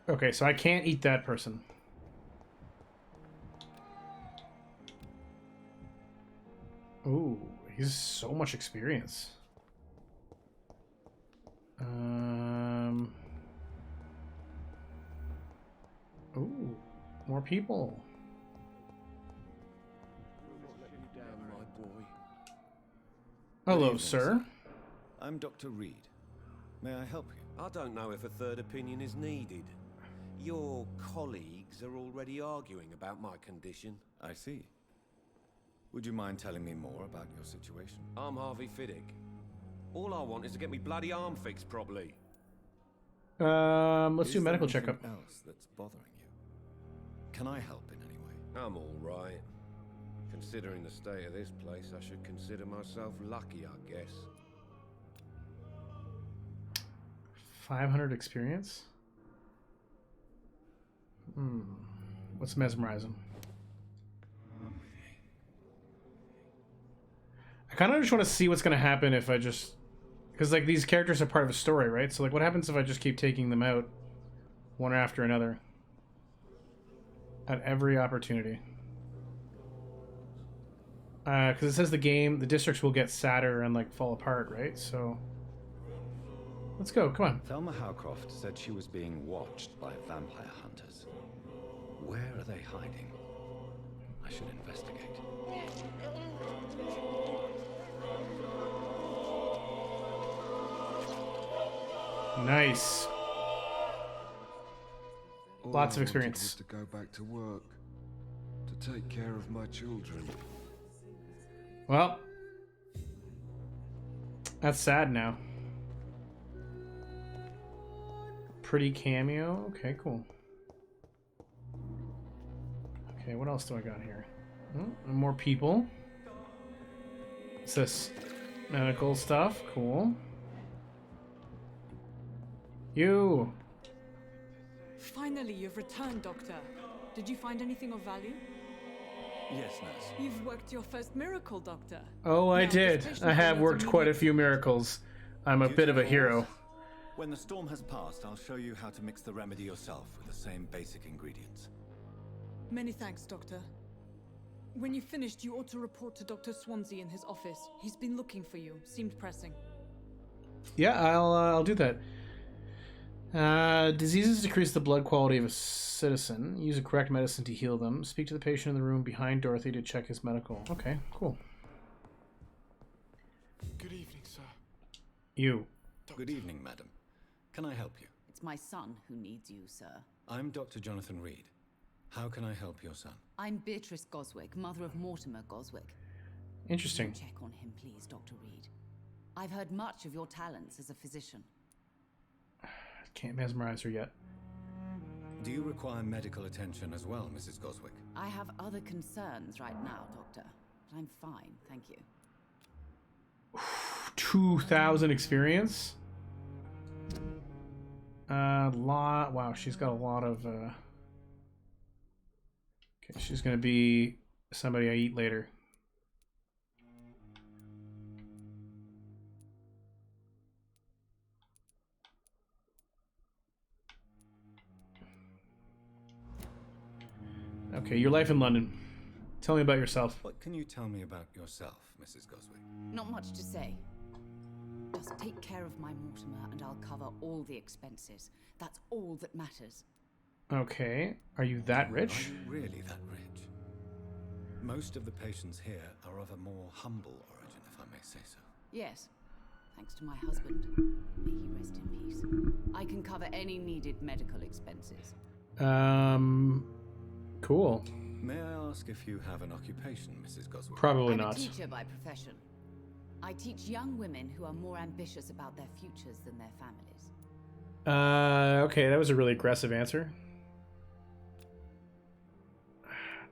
Okay, so I can't eat that person. Ooh, he's so much experience. Ooh, more people. Hello, sir. I'm Dr. Reed. May I help you? I don't know if a third opinion is needed. Your colleagues are already arguing about my condition. I see. Would you mind telling me more about your situation? I'm Harvey Fiddick. All I want is to get me bloody arm fixed properly. Let's do a medical checkup. Is there anything else that's bothering you? Can I help in any way? I'm all right. Considering the state of this place, I should consider myself lucky, I guess. 500 experience? Let's mesmerize him. I kind of just want to see what's going to happen if I just... Because, like, these characters are part of a story, right? So, like, what happens if I just keep taking them out one after another? At every opportunity. Because it says the districts will get sadder and, like, fall apart, right? So... Let's go, come on. Thelma Howcroft said she was being watched by vampire hunters. Where are they hiding? I should investigate. Nice. All Lots of I experience. wanted was to go back to work, to take care of my children. Well, that's sad now. Pretty cameo. Okay, cool. Okay, what else do I got here? Oh, more people. What's this? Medical stuff. Cool. You. Finally, you've returned, Doctor. Did you find anything of value? Yes, nurse. You've worked your first miracle, Doctor. Oh, I Now, did. this patient I have needs worked quite a immediate- few miracles. I'm a bit of a hero. When the storm has passed, I'll show you how to mix the remedy yourself with the same basic ingredients. Many thanks, Doctor. When you finished, you ought to report to Dr. Swansea in his office. He's been looking for you. Seemed pressing. Yeah, I'll do that. Diseases decrease the blood quality of a citizen. Use a correct medicine to heal them. Speak to the patient in the room behind Dorothy to check his medical. Okay, cool. Good evening, sir. You. Good evening, madam. Can I help you? It's my son who needs you, sir. I'm Dr. Jonathan Reed. How can I help your son? I'm Beatrice Goswick, mother of Mortimer Goswick. Interesting. Check on him, please, Dr. Reed. I've heard much of your talents as a physician. Can't mesmerize her yet. Do you require medical attention as well, Mrs. Goswick? I have other concerns right now, Doctor. But I'm fine, thank you. 2,000 experience. Wow, she's got a lot of. Okay, she's gonna be somebody I eat later. Okay, your life in London. Tell me about yourself. What can you tell me about yourself, Mrs. Goswick? Not much to say. Just take care of my Mortimer and I'll cover all the expenses. That's all that matters. Okay, are you that rich? Are you really that rich? Most of the patients here are of a more humble origin, if I may say so. Yes, thanks to my husband. May he rest in peace. I can cover any needed medical expenses. Cool. May I ask if you have an occupation, Mrs. Goswick? Probably I'm not. a teacher by profession. I teach young women who are more ambitious about their futures than their families. Okay, that was a really aggressive answer.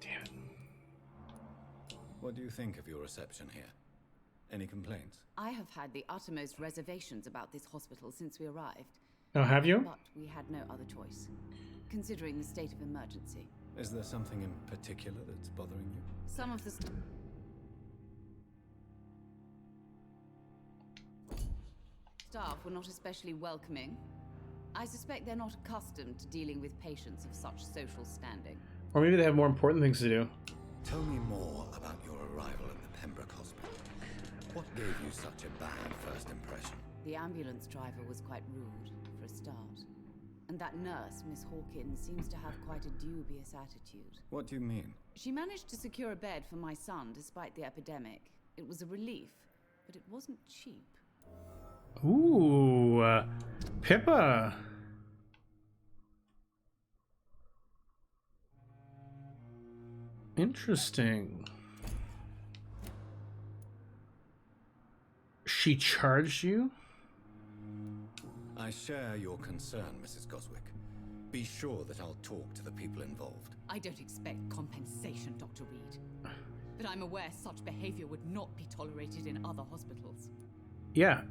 Damn it. What do you think of your reception here? Any complaints? I have had the uttermost reservations about this hospital since we arrived. Oh, have you? But we had no other choice, considering the state of emergency. Is there something in particular that's bothering you? Some of the staff were not especially welcoming. I suspect they're not accustomed to dealing with patients of such social standing. Or maybe they have more important things to do. Tell me more about your arrival at the Pembroke Hospital. What gave you such a bad first impression? The ambulance driver was quite rude, for a start. And that nurse, Miss Hawkins, seems to have quite a dubious attitude. What do you mean? She managed to secure a bed for my son despite the epidemic. It was a relief, but it wasn't cheap. Ooh, Pippa. Interesting. She charged you? I share your concern, Mrs. Goswick. Be sure that I'll talk to the people involved. I don't expect compensation, Dr. Reed. But I'm aware such behavior would not be tolerated in other hospitals. Yeah,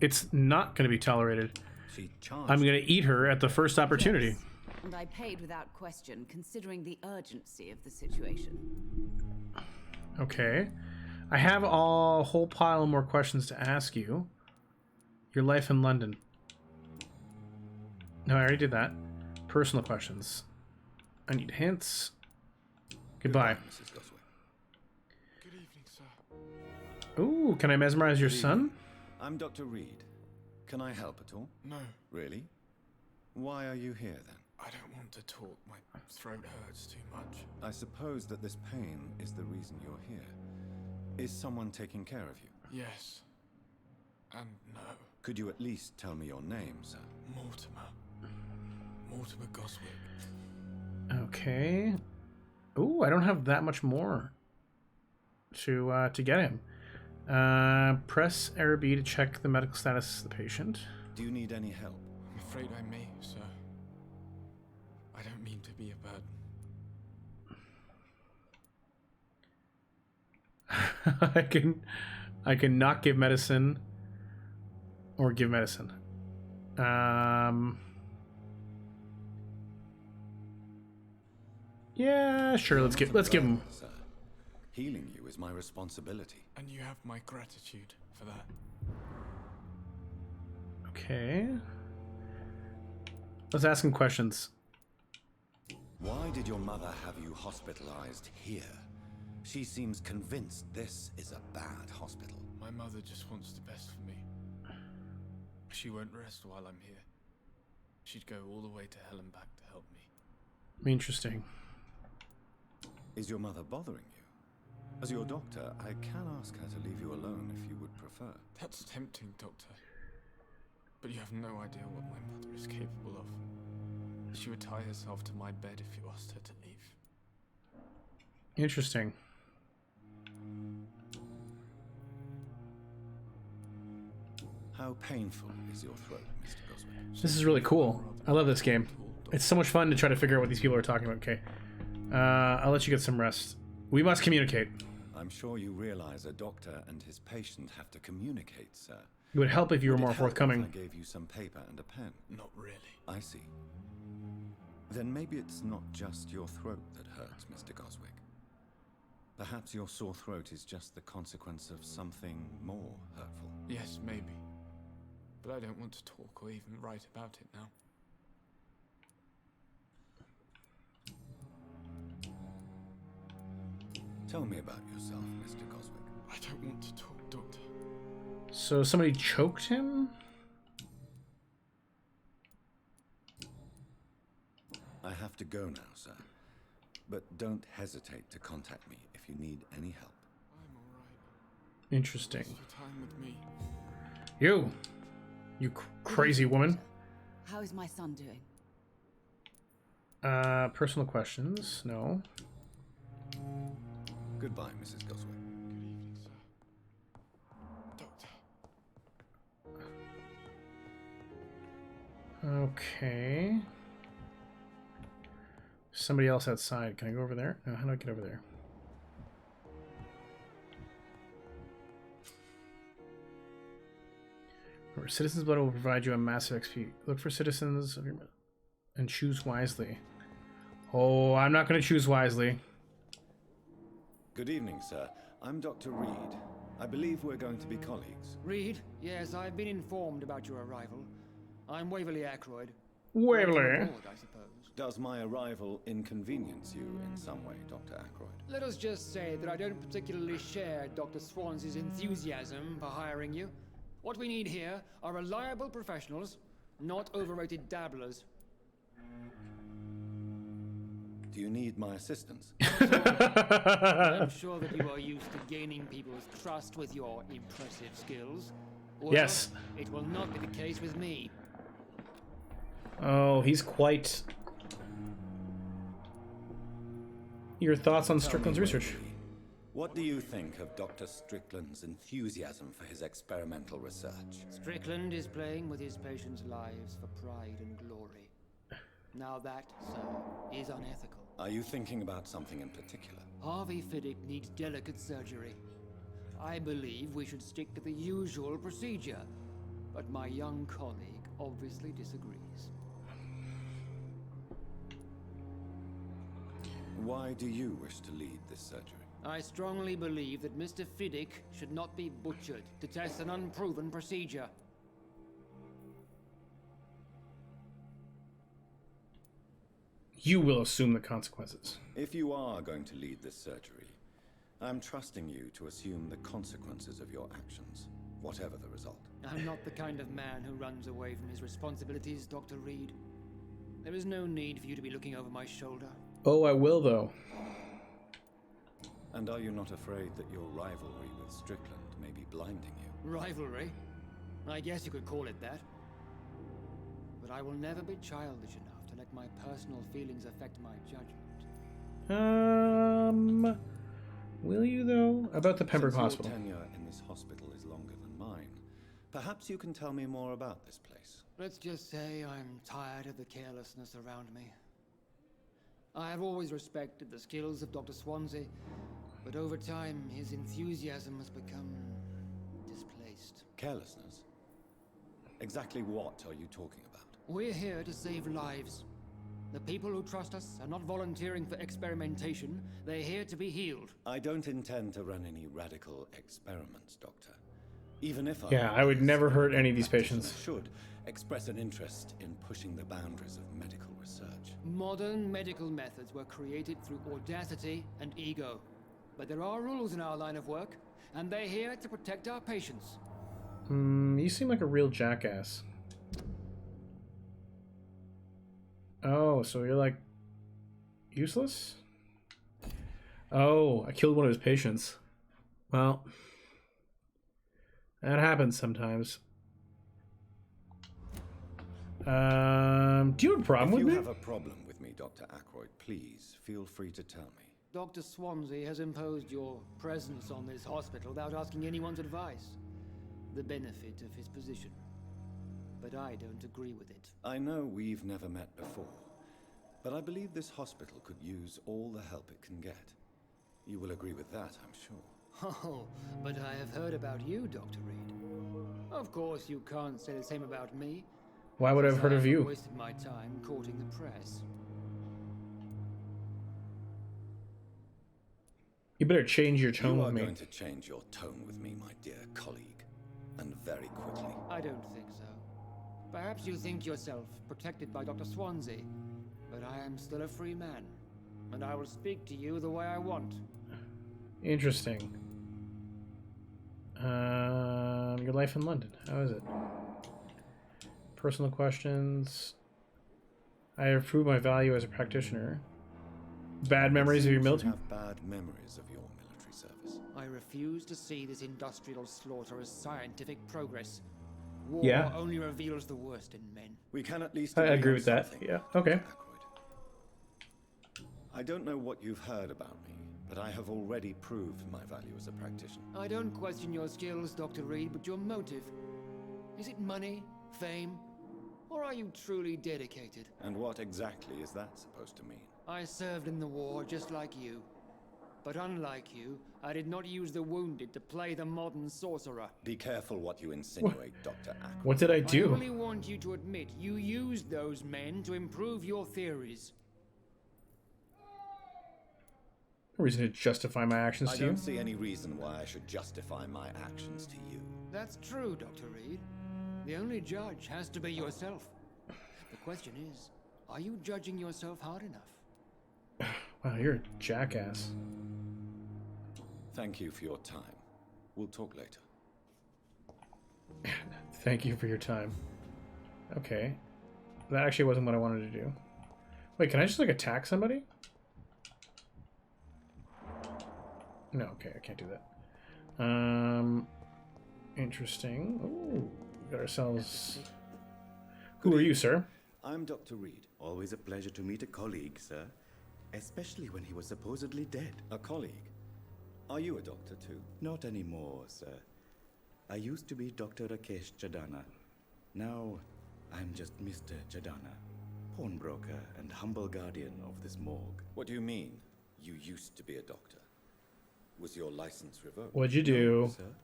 it's not going to be tolerated. She charged. I'm going to eat her at the first opportunity. Yes, and I paid without question, considering the urgency of the situation. Okay. I have a whole pile more questions to ask you. Your life in London. No, I already did that. Personal questions. I need hints. Goodbye. Mrs. Goswick. Good evening, sir. Ooh, can I mesmerize your son? I'm Dr. Reed. Can I help at all? No, Really? Why are you here then? I don't want to talk. My throat hurts too much. I suppose that this pain is the reason you're here. Is someone taking care of you? Yes. And no. Could you at least tell me your name, sir? Mortimer. Mortimer Goswick. Okay. Ooh, I don't have that much more to get him. Press arrow B to check the medical status of the patient. Do you need any help? I'm afraid I may, sir. I don't mean to be a burden. I can not give medicine or give medicine. Yeah, sure. Let's give him. Sir. Healing you is my responsibility. And you have my gratitude for that. Okay. Let's ask him questions. Why did your mother have you hospitalized here? She seems convinced this is a bad hospital. My mother just wants the best for me. She won't rest while I'm here. She'd go all the way to hell and back to help me. Interesting. Is your mother bothering you? As your doctor, I can ask her to leave you alone if you would prefer. That's tempting, Doctor. But you have no idea what my mother is capable of. She would tie herself to my bed if you asked her to leave. Interesting. How painful is your throat, Mr. Goswick? This is really cool. I love this game. It's so much fun to try to figure out what these people are talking about. Okay. I'll let you get some rest. We must communicate. I'm sure you realize a doctor and his patient have to communicate, sir. It would help if you were Would it more help forthcoming. if I gave you some paper and a pen. Not really. I see. Then maybe it's not just your throat that hurts, Mr. Goswick. Perhaps your sore throat is just the consequence of something more hurtful. Yes, maybe. But I don't want to talk or even write about it now. Tell me about yourself, Mr. Goswick. I don't want to talk, Doctor. So somebody choked him? I have to go now, sir. But don't hesitate to contact me if you need any help. I'm alright. Interesting. Thanks for time with me. You crazy woman. How is my son doing? Personal questions? No. Goodbye, Mrs. Goswick. Good evening, sir. Doctor. Okay. Somebody else outside. Can I go over there? No, how do I get over there? Remember, Citizens Blood will provide you a massive XP. Look for citizens of your and choose wisely. Oh, I'm not going to choose wisely. Good evening, sir. I'm Dr. Reed. I believe we're going to be colleagues. Reed? Yes, I've been informed about your arrival. I'm Waverly Ackroyd. Waverly? Welcome aboard, I suppose. Does my arrival inconvenience you in some way, Dr. Ackroyd? Let us just say that I don't particularly share Dr. Swans's enthusiasm for hiring you. What we need here are reliable professionals, not overrated dabblers. Do you need my assistance? I'm sure that you are used to gaining people's trust with your impressive skills. Well, yes. It will not be the case with me. Oh, he's quite... Your thoughts on Strickland's research? What do you think of Dr. Strickland's enthusiasm for his experimental research? Strickland is playing with his patients' lives for pride and glory. Now that, sir, is unethical. Are you thinking about something in particular? Harvey Fiddick needs delicate surgery. I believe we should stick to the usual procedure, but my young colleague obviously disagrees. Why do you wish to lead this surgery? I strongly believe that Mr. Fiddick should not be butchered to test an unproven procedure. You will assume the consequences. If you are going to lead this surgery, I'm trusting you to assume the consequences of your actions, whatever the result. I'm not the kind of man who runs away from his responsibilities, Dr. Reed. There is no need for you to be looking over my shoulder. Oh, I will, though. And are you not afraid that your rivalry with Strickland may be blinding you? Rivalry? I guess you could call it that. But I will never be childish enough to let my personal feelings affect my judgment. Will you, though? About the Pembroke Since Hospital. Your tenure in this hospital is longer than mine. Perhaps you can tell me more about this place. Let's just say I'm tired of the carelessness around me. I have always respected the skills of Dr. Swansea, but over time his enthusiasm has become displaced. Carelessness? Exactly what are you talking about? We're here to save lives. The people who trust us are not volunteering for experimentation. They're here to be healed. I don't intend to run any radical experiments, Doctor. Even if I would never hurt any of these patients. Should express an interest in pushing the boundaries of medical research. Modern medical methods were created through audacity and ego. But there are rules in our line of work, and they're here to protect our patients. You seem like a real jackass. Oh, so you're like useless? Oh, I killed one of his patients. Well, that happens sometimes. Do you have a problem with me? If you have a problem with me, Dr. Ackroyd, please feel free to tell me. Dr. Swansea has imposed your presence on this hospital without asking anyone's advice. The benefit of his position. But I don't agree with it. I know we've never met before, but I believe this hospital could use all the help it can get. You will agree with that, I'm sure. Oh, but I have heard about you, Dr. Reed. Of course, you can't say the same about me. Why would I have heard of you? I wasted my time courting the press. You better change your tone with me. You are going to change your tone with me, my dear colleague, and very quickly. I don't think so. Perhaps you think yourself protected by Dr. Swansea, but I am still a free man, and I will speak to you the way I want. Interesting. Your life in London, how is it? Personal questions. I have proved my value as a practitioner. Bad memories of your military? Have bad memories of your military service. I refuse to see this industrial slaughter as scientific progress. War only reveals the worst in men. We can at least I agree with that. Yeah, okay. I don't know what you've heard about me, but I have already proved my value as a practitioner. I don't question your skills, Dr. Reed, but your motive. Is it money, fame, or are you truly dedicated? And what exactly is that supposed to mean? I served in the war just like you. But unlike you, I did not use the wounded to play the modern sorcerer. Be careful what you insinuate, Dr. Ackroyd. What did I do? I only want you to admit you used those men to improve your theories. No reason to justify my actions to you. I don't see any reason why I should justify my actions to you. That's true, Dr. Reed. The only judge has to be yourself. The question is, are you judging yourself hard enough? Wow, you're a jackass. Thank you for your time. We'll talk later. Thank you for your time. Okay. That actually wasn't what I wanted to do. Wait, can I just, like, attack somebody? No, okay, I can't do that. Interesting. Ooh, we got ourselves... Who are you, sir? I'm Dr. Reed. Always a pleasure to meet a colleague, sir. Especially when he was supposedly dead. A colleague? Are you a doctor too? Not anymore, sir. I used to be Dr. Rakesh Chadana. Now, I'm just Mr. Chadana, pawnbroker and humble guardian of this morgue. What do you mean, you used to be a doctor? Was your license revoked? What'd you do? No, sir.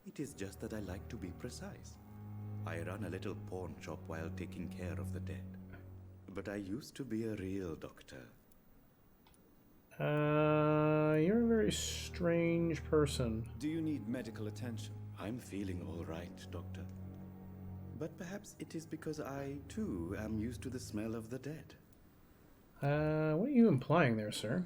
It is just that I like to be precise. I run a little pawn shop while taking care of the dead. But I used to be a real doctor. You're a very strange person. Do you need medical attention? I'm feeling all right, Doctor. But perhaps it is because I, too, am used to the smell of the dead. What are you implying there, sir?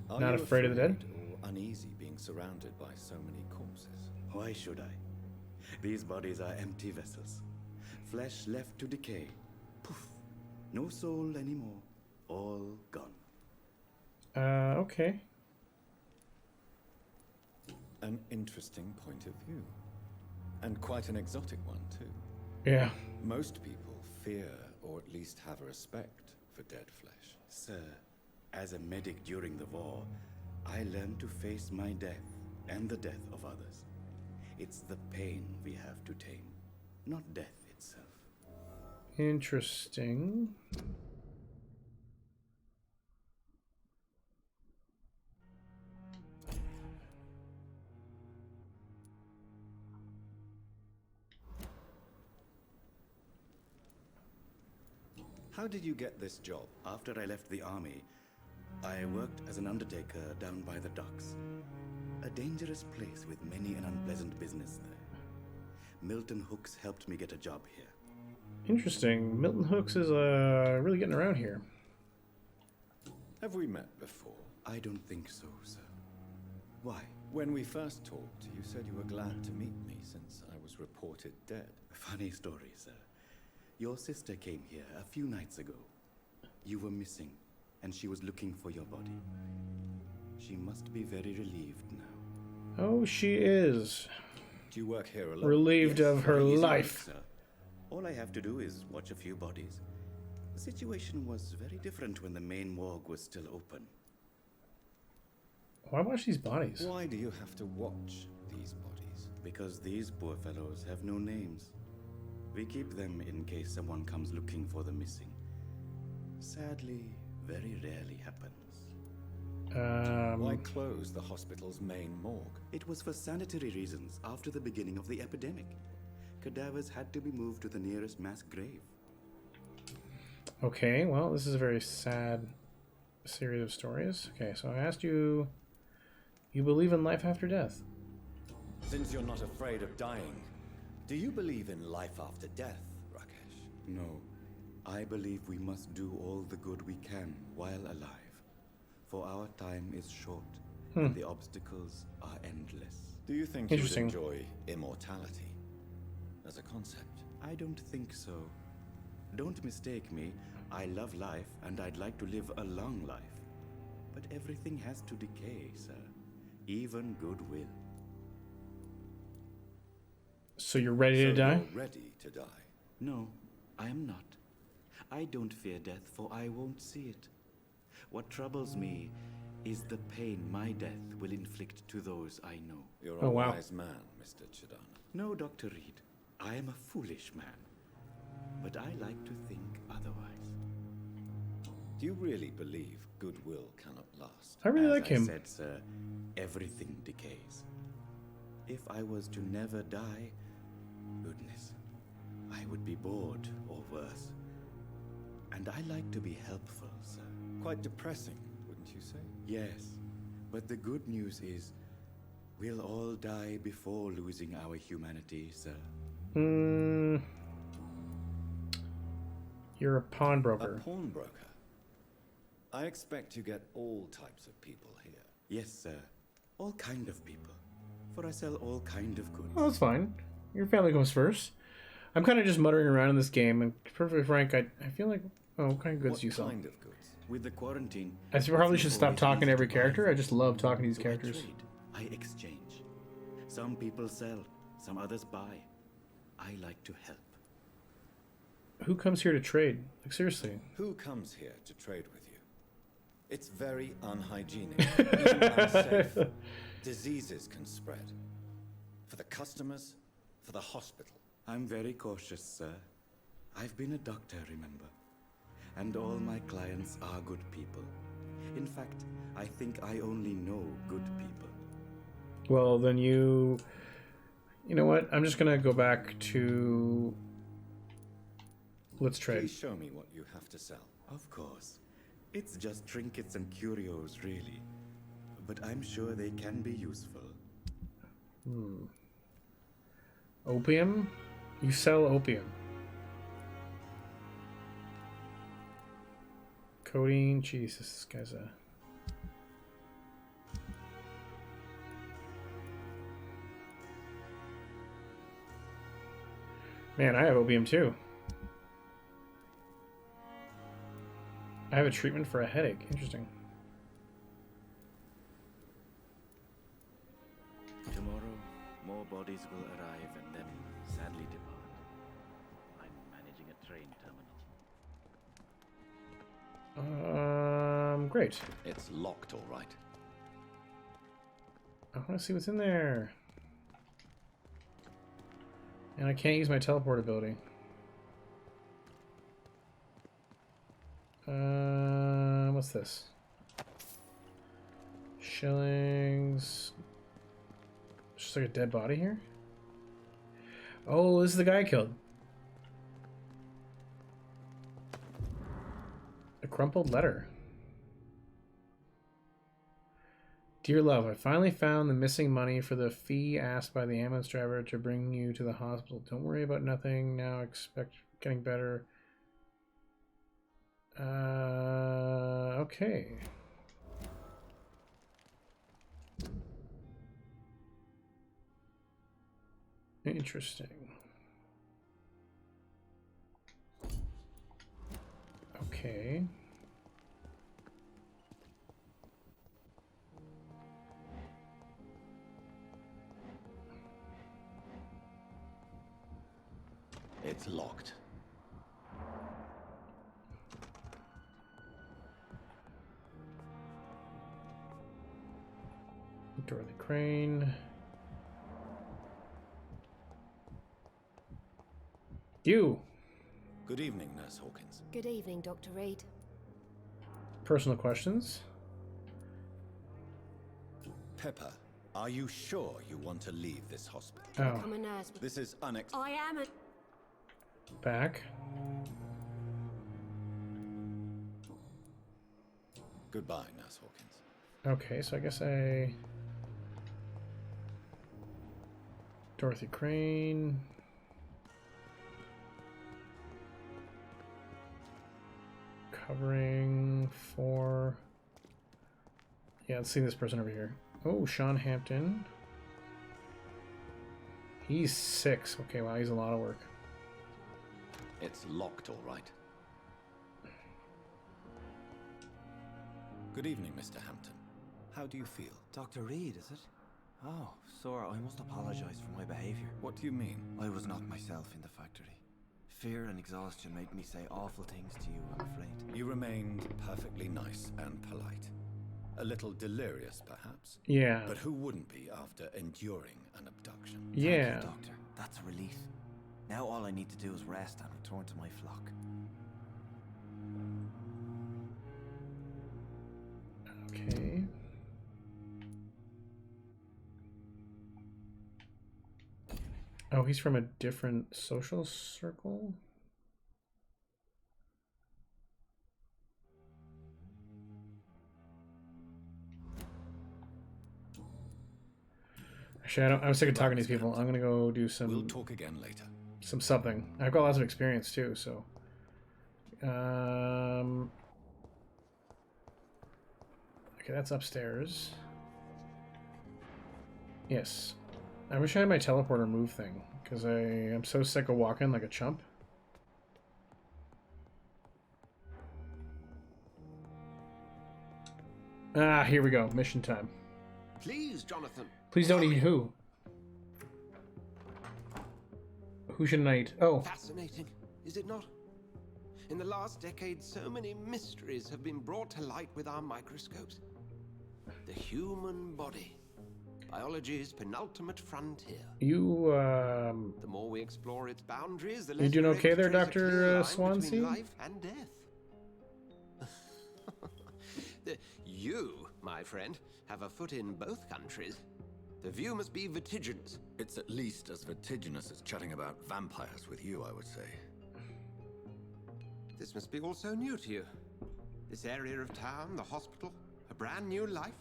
Are Not you afraid of the dead? or uneasy being surrounded by so many corpses? Why should I? These bodies are empty vessels. Flesh left to decay. Poof. No soul anymore. All gone. Okay. An interesting point of view. And quite an exotic one, too. Yeah. Most people fear, or at least have a respect, for dead flesh. Sir, as a medic during the war, I learned to face my death and the death of others. It's the pain we have to tame, not death itself. Interesting. How did you get this job? After I left the army, I worked as an undertaker down by the docks. A dangerous place with many an unpleasant business there. Milton Hooks helped me get a job here. Interesting. Milton Hooks is really getting around here. Have we met before? I don't think so, sir. Why? When we first talked, you said you were glad to meet me since I was reported dead. Funny story, sir. Your sister came here a few nights ago. You were missing, and she was looking for your body. She must be very relieved now. Oh, she is. Do you work here alone? Relieved Yes, of her very easy life. work, sir. All I have to do is watch a few bodies. The situation was very different when the main morgue was still open. Why watch these bodies? Why do you have to watch these bodies? Because these poor fellows have no names. We keep them in case someone comes looking for the missing. Sadly, very rarely happens. Why close the hospital's main morgue? It was for sanitary reasons after the beginning of the epidemic. Cadavers had to be moved to the nearest mass grave. Okay, well, this is a very sad series of stories. Okay, so I asked you, you believe in life after death? Since you're not afraid of dying, do you believe in life after death, Rakesh? No. I believe we must do all the good we can while alive. For our time is short, and the obstacles are endless. Do you think you would enjoy immortality as a concept? I don't think so. Don't mistake me. I love life, and I'd like to live a long life. But everything has to decay, sir. Even goodwill. So you're ready to die? You're ready to die? No, I am not. I don't fear death, for I won't see it. What troubles me is the pain my death will inflict to those I know. You're a wise man, Mr. Chidana. No, Dr. Reed. I am a foolish man. But I like to think otherwise. Do you really believe goodwill cannot last? I really like him. As I said, sir, everything decays. If I was to never die, goodness, I would be bored or worse. And I like to be helpful, sir. Quite depressing, wouldn't you say? Yes, but the good news is we'll all die before losing our humanity, sir. You're a pawnbroker. A pawnbroker? I expect you get all types of people here. Yes, sir. All kind of people. For I sell all kind of goods. Oh, that's fine. Your family comes first. I'm kind of just muttering around in this game, and to be perfectly frank, I feel like, oh, what kind of goods do you sell? What kind of goods? With the quarantine, I probably should stop talking to every character. I just love talking to these so characters. I exchange. Some people sell, some others buy. I like to help. Who comes here to trade? Like, seriously. Who comes here to trade with you? It's very unhygienic, even unsafe. Diseases can spread. For the customers, for the hospital. I'm very cautious, sir. I've been a doctor, remember? And all my clients are good people. In fact, I think I only know good people. Well, then you know what? I'm just gonna go back to... Let's trade. Please show me what you have to sell. Of course. It's just trinkets and curios, really. But I'm sure they can be useful. Opium? You sell opium. Codeine? Jesus, this guy's a... Man, I have opium too. I have a treatment for a headache. Interesting. Tomorrow, more bodies will arrive and then sadly depart. I'm managing a train terminal. Great. It's locked, all right. I want to see what's in there. And I can't use my teleport ability. What's this? Shillings. Just like a dead body here? Oh, this is the guy I killed. A crumpled letter. Dear love, I finally found the missing money for the fee asked by the ambulance driver to bring you to the hospital. Don't worry about nothing now. Expect getting better. Okay. Interesting. Okay. It's locked. Dorothy Crane. You. Good evening, Nurse Hawkins. Good evening, Dr. Reed. Personal questions? Pepper, are you sure you want to leave this hospital? Oh. Become a nurse. This is unacceptable. I am a... Back. Goodbye, Nurse Hawkins. Okay, so I guess I... Dorothy Crane. Covering for... Yeah, let's see this person over here. Oh, Sean Hampton. He's 6. Okay, wow, he's a lot of work. It's locked, all right. Good evening, Mr. Hampton. How do you feel? Dr. Reed, is it? Oh, sir, I must apologize for my behavior. What do you mean? I was not myself in the factory. Fear and exhaustion made me say awful things to you, I'm afraid. You remained perfectly nice and polite. A little delirious, perhaps. Yeah. But who wouldn't be after enduring an abduction? Yeah. Thank you, Doctor. That's a relief. Now all I need to do is rest and return to my flock. Okay. Oh, he's from a different social circle? Actually, I'm sick of talking to these people. I'm gonna go do some... We'll talk again later. Something. I've got lots of experience too, so... Okay, that's upstairs. Yes. I wish I had my teleporter move thing, because I am so sick of walking like a chump. Ah, here we go. Mission time. Please, Jonathan. Please don't eat who? Who shouldn't I eat? Oh. Fascinating, is it not? In the last decade, so many mysteries have been brought to light with our microscopes. The human body. Biology's penultimate frontier. You, The more we explore its boundaries, the You less doing we're okay able to there, trace a Dr. clear line Swansea? between life and death. You, my friend, have a foot in both countries. The view must be vertiginous. It's at least as vertiginous as chatting about vampires with you, I would say. This must be all so new to you. This area of town, the hospital, a brand new life.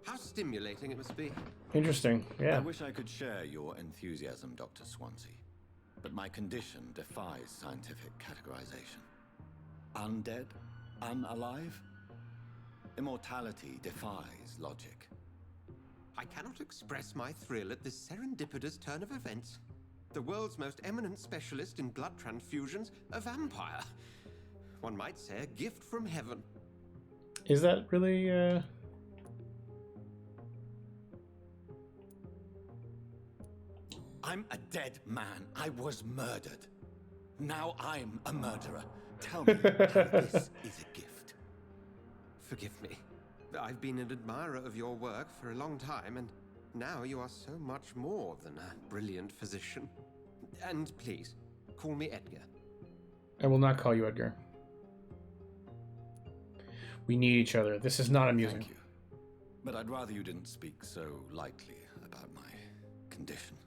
How stimulating it must be. Interesting, yeah. I wish I could share your enthusiasm, Dr. Swansea, but my condition defies scientific categorization. Undead? Unalive? Immortality defies logic. I cannot express my thrill at this serendipitous turn of events. The world's most eminent specialist in blood transfusions, a vampire. One might say a gift from heaven. Is that really, I'm a dead man. I was murdered. Now I'm a murderer. Tell me how this is a gift. Forgive me. I've been an admirer of your work for a long time, and now you are so much more than a brilliant physician. And please, call me Edgar. I will not call you Edgar. We need each other. This is not amusing. Thank you. But I'd rather you didn't speak so lightly about my condition.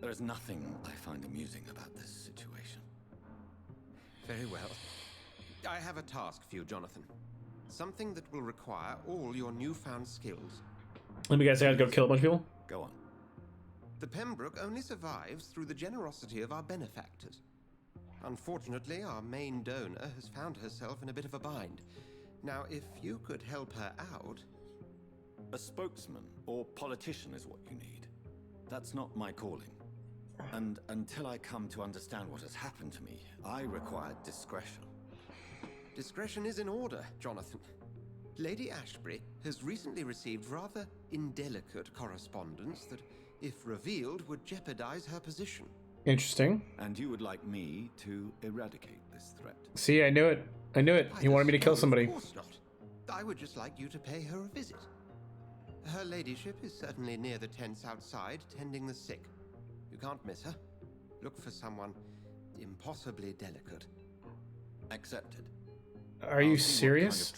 There is nothing I find amusing about this situation. Very well. I have a task for you, Jonathan. Something that will require all your newfound skills. Let me guess, I gotta go kill a bunch of people? Go on. The Pembroke only survives through the generosity of our benefactors. Unfortunately, our main donor has found herself in a bit of a bind. Now, if you could help her out... A spokesman or politician is what you need. That's not my calling. And until I come to understand what has happened to me, I require discretion. Discretion is in order, Jonathan. Lady Ashbury has recently received rather indelicate correspondence that, if revealed, would jeopardize her position. Interesting. And you would like me to eradicate this threat? See, I knew it. I knew it. He wanted me to kill somebody. Of course not. I would just like you to pay her a visit. Her ladyship is certainly near the tents outside, tending the sick. You can't miss her. Look for someone impossibly delicate. Accepted. Are you serious?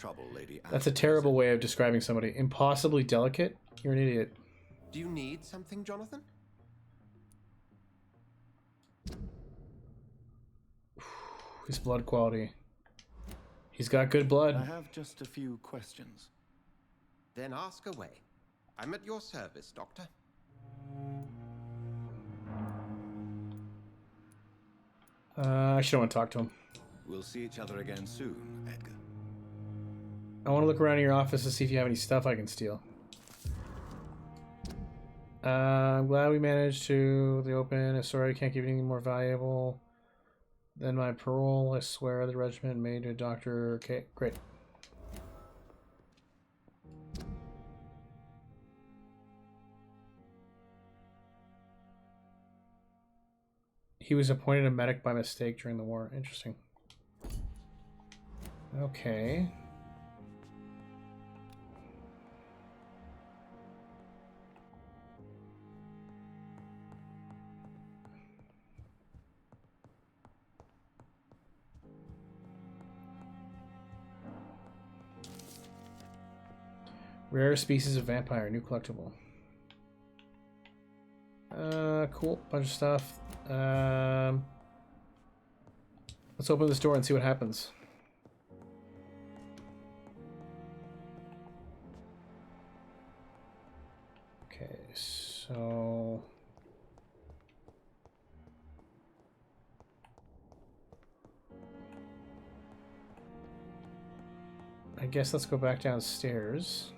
That's a terrible way of describing somebody. Impossibly delicate? You're an idiot. Do you need something, Jonathan? His blood quality. He's got good blood. I have just a few questions. Then ask away. I'm at your service, Doctor. I shouldn't want to talk to him. We'll see each other again soon, Edgar. I want to look around in your office to see if you have any stuff I can steal. I'm glad we managed to the open. Sorry, I can't give you anything more valuable than my parole. I swear the regiment made a doctor. Okay, great. He was appointed a medic by mistake during the war. Interesting. Okay. Rare species of vampire, new collectible. Cool, bunch of stuff. Let's open this door and see what happens. Okay, so I guess let's go back downstairs.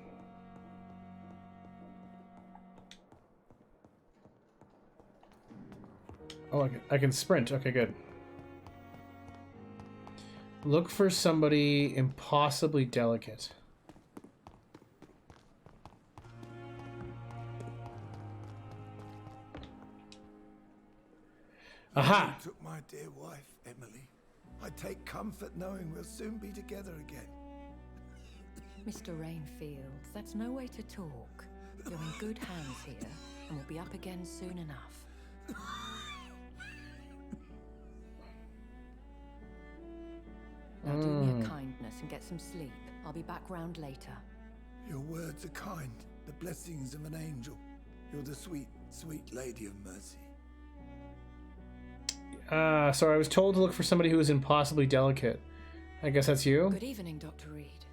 Oh, I can sprint. Okay, good. Look for somebody impossibly delicate. Aha! You took my dear wife, Emily. I take comfort knowing we'll soon be together again. Mr. Rainfield, that's no way to talk. You're in good hands here, and we'll be up again soon enough. Now do me a kindness and get some sleep. I'll be back round later. Your words are kind, the blessings of an angel. You're the sweet, sweet lady of mercy. So I was told to look for somebody who is impossibly delicate. I guess that's you. Good evening, Dr. Reed.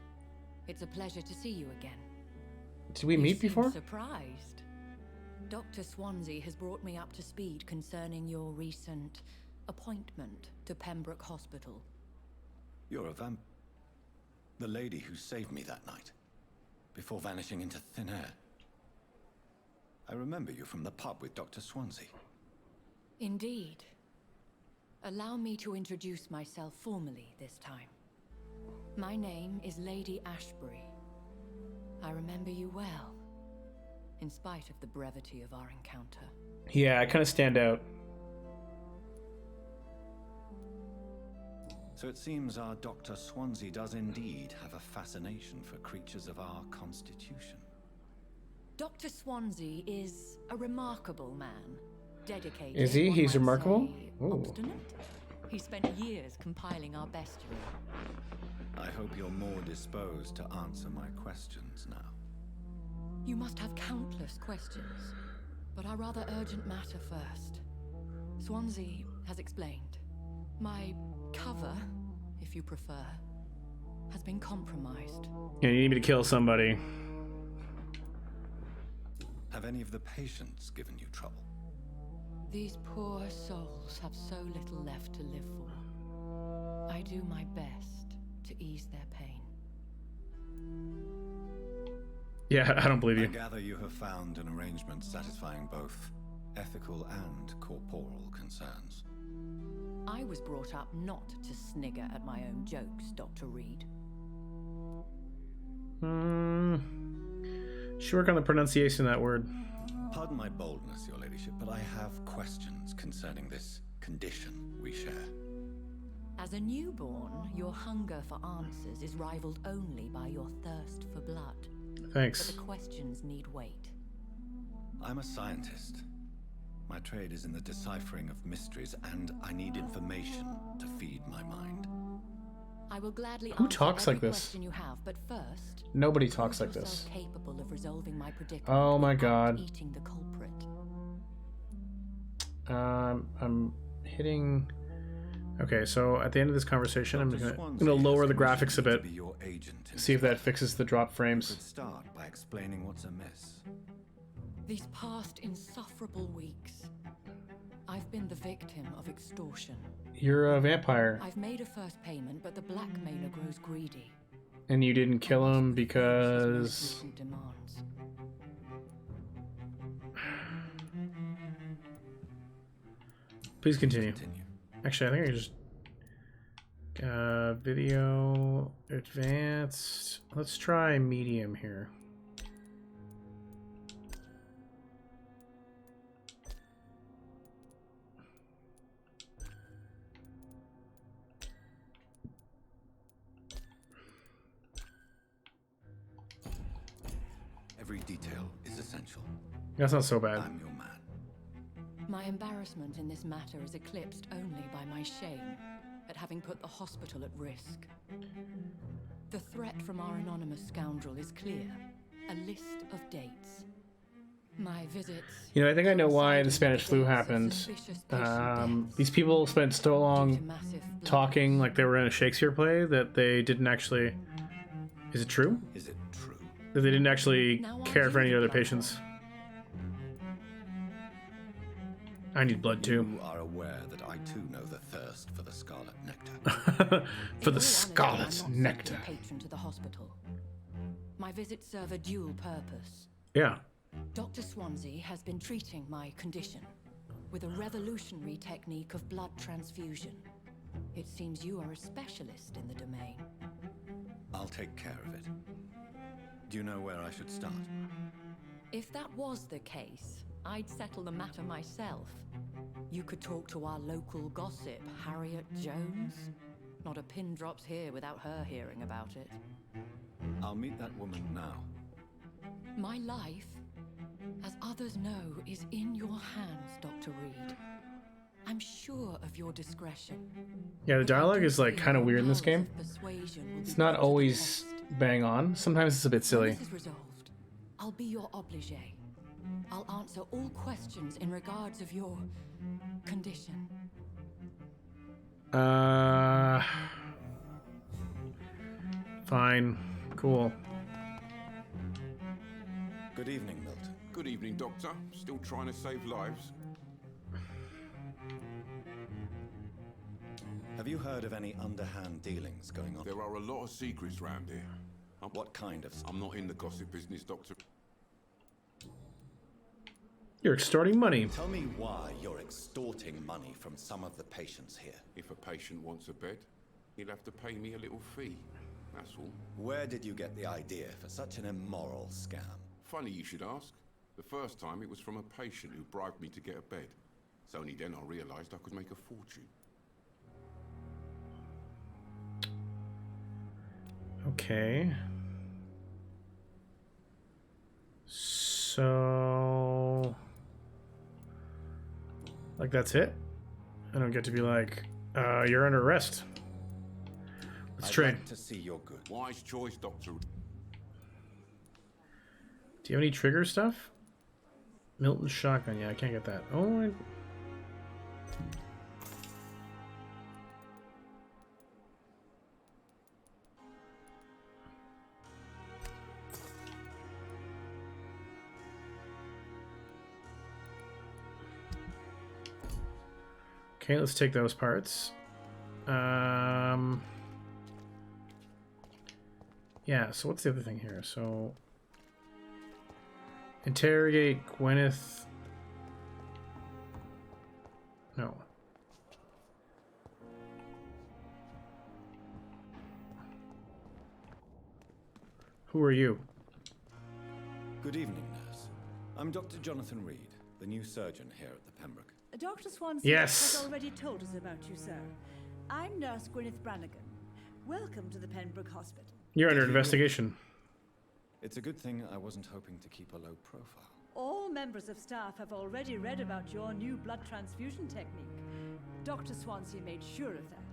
It's a pleasure to see you again. Did we meet You seem before? surprised. Dr. Swansea has brought me up to speed concerning your recent appointment to Pembroke Hospital. You're a the lady who saved me that night, before vanishing into thin air. I remember you from the pub with Dr. Swansea. Indeed. Allow me to introduce myself formally this time. My name is Lady Ashbury. I remember you well, in spite of the brevity of our encounter. Yeah, I kind of stand out. So it seems our Dr. Swansea does indeed have a fascination for creatures of our constitution. Dr. Swansea is a remarkable man. Dedicated. Is he? one He's might remarkable? say, Ooh. obstinate. He spent years compiling our bestiary. I hope you're more disposed to answer my questions now. You must have countless questions, but our rather urgent matter first. Swansea has explained. My cover, if you prefer, has been compromised. Yeah, you need me to kill somebody. Have any of the patients given you trouble? These poor souls have so little left to live for. I do my best to ease their pain. Yeah, I don't believe I you. gather you have found an arrangement satisfying both ethical and corporal concerns. I was brought up not to snigger at my own jokes, Dr. Reed. Should work on the pronunciation of that word. Pardon my boldness, Your Ladyship, but I have questions concerning this condition we share. As a newborn, your hunger for answers is rivaled only by your thirst for blood. Thanks. But the questions need wait. I'm a scientist. My trade is in the deciphering of mysteries, and I need information to feed my mind. I will gladly Who answer talks every like this? question you have, but first, Nobody talks prove like this. yourself capable of resolving my predicament Oh my without god. eating the culprit. I'm hitting. Okay, so at the end of this conversation, I'm Dr. gonna Swansea lower has the graphics a commissioned me to bit. be your agent in See if that this fixes the drop matter. frames. Could start by explaining what's amiss. These past insufferable weeks, I've been the victim of extortion. You're a vampire, I've made a first payment, but the blackmailer grows greedy. and you didn't kill him because. Demands. Please continue. Actually, I think I just. Video advanced. Let's try medium here. Every detail is essential. That's not so bad. I'm your man. My embarrassment in this matter is eclipsed only by my shame at having put the hospital at risk. The threat from our anonymous scoundrel is clear. A list of dates. My visits. You know, I think I know why the Spanish flu happened. These people spent so long talking like they were in a Shakespeare play that they didn't actually. Is it true? Is it true? That they didn't actually care for any other patients. I need blood too. You are aware that I too know the thirst for the scarlet nectar. For the scarlet nectar. Patron to the hospital. My visits serve a dual purpose. Yeah. Dr. Swansea has been treating my condition with a revolutionary technique of blood transfusion. It seems you are a specialist in the domain. I'll take care of it. Do you know where I should start? If that was the case, I'd settle the matter myself. You could talk to our local gossip, Harriet Jones. Not a pin drops here without her hearing about it. I'll meet that woman now. My life, as others know, is in your hands, Dr. Reed. I'm sure of your discretion. Yeah, the dialogue is like kind of weird in this game. It's not always bang on. Sometimes it's a bit silly. When this is resolved, I'll be your obligé. I'll answer all questions in regards of your condition. Fine. Cool. Good evening, Milton. Good evening, Doctor. Still trying to save lives? Have you heard of any underhand dealings going on? There are a lot of secrets round here. What kind of... I'm not in the gossip business, Doctor. You're extorting money. Tell me why you're extorting money from some of the patients here. If a patient wants a bed, he'll have to pay me a little fee. That's all. Where did you get the idea for such an immoral scam? Funny you should ask. The first time it was from a patient who bribed me to get a bed. It's only then I realized I could make a fortune. Okay. So... like, that's it? I don't get to be like, you're under arrest. Let's trade. Like to see you're good. Wise choice, Doctor. Do you have any trigger stuff? Milton's shotgun. Yeah, I can't get that. Oh, okay, let's take those parts. Yeah, so what's the other thing here? So, interrogate Gwyneth. No. Who are you? Good evening, nurse. I'm Dr. Jonathan Reed, the new surgeon here at the Pembroke. Dr. Swansea has already told us about you, sir. I'm Nurse Gwyneth Brannigan. Welcome to the Pembroke Hospital. You're under investigation. It's a good thing I wasn't hoping to keep a low profile. All members of staff have already read about your new blood transfusion technique. Dr. Swansea made sure of that.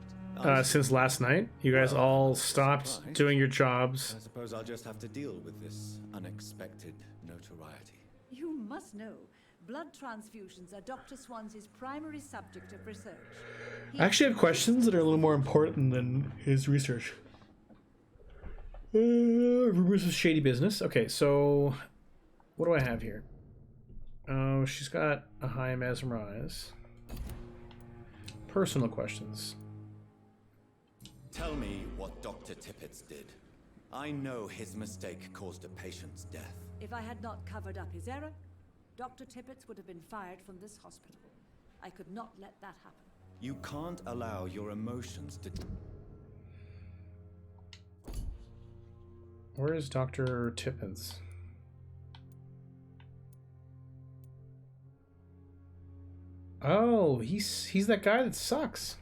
Since last night, you guys all stopped doing your jobs. I suppose I'll just have to deal with this unexpected notoriety. You must know, blood transfusions are Dr. Swansea's primary subject of research. I actually have questions that are a little more important than his research. Rumors of shady business. Okay, so what do I have here? Oh, she's got a high mesmerize. Personal questions. Tell me what Dr. Tippett did. I know his mistake caused a patient's death. If I had not covered up his error, Dr. Tippett would have been fired from this hospital. I could not let that happen. You can't allow your emotions to... Where is Dr. Tippins? Oh, he's that guy that sucks.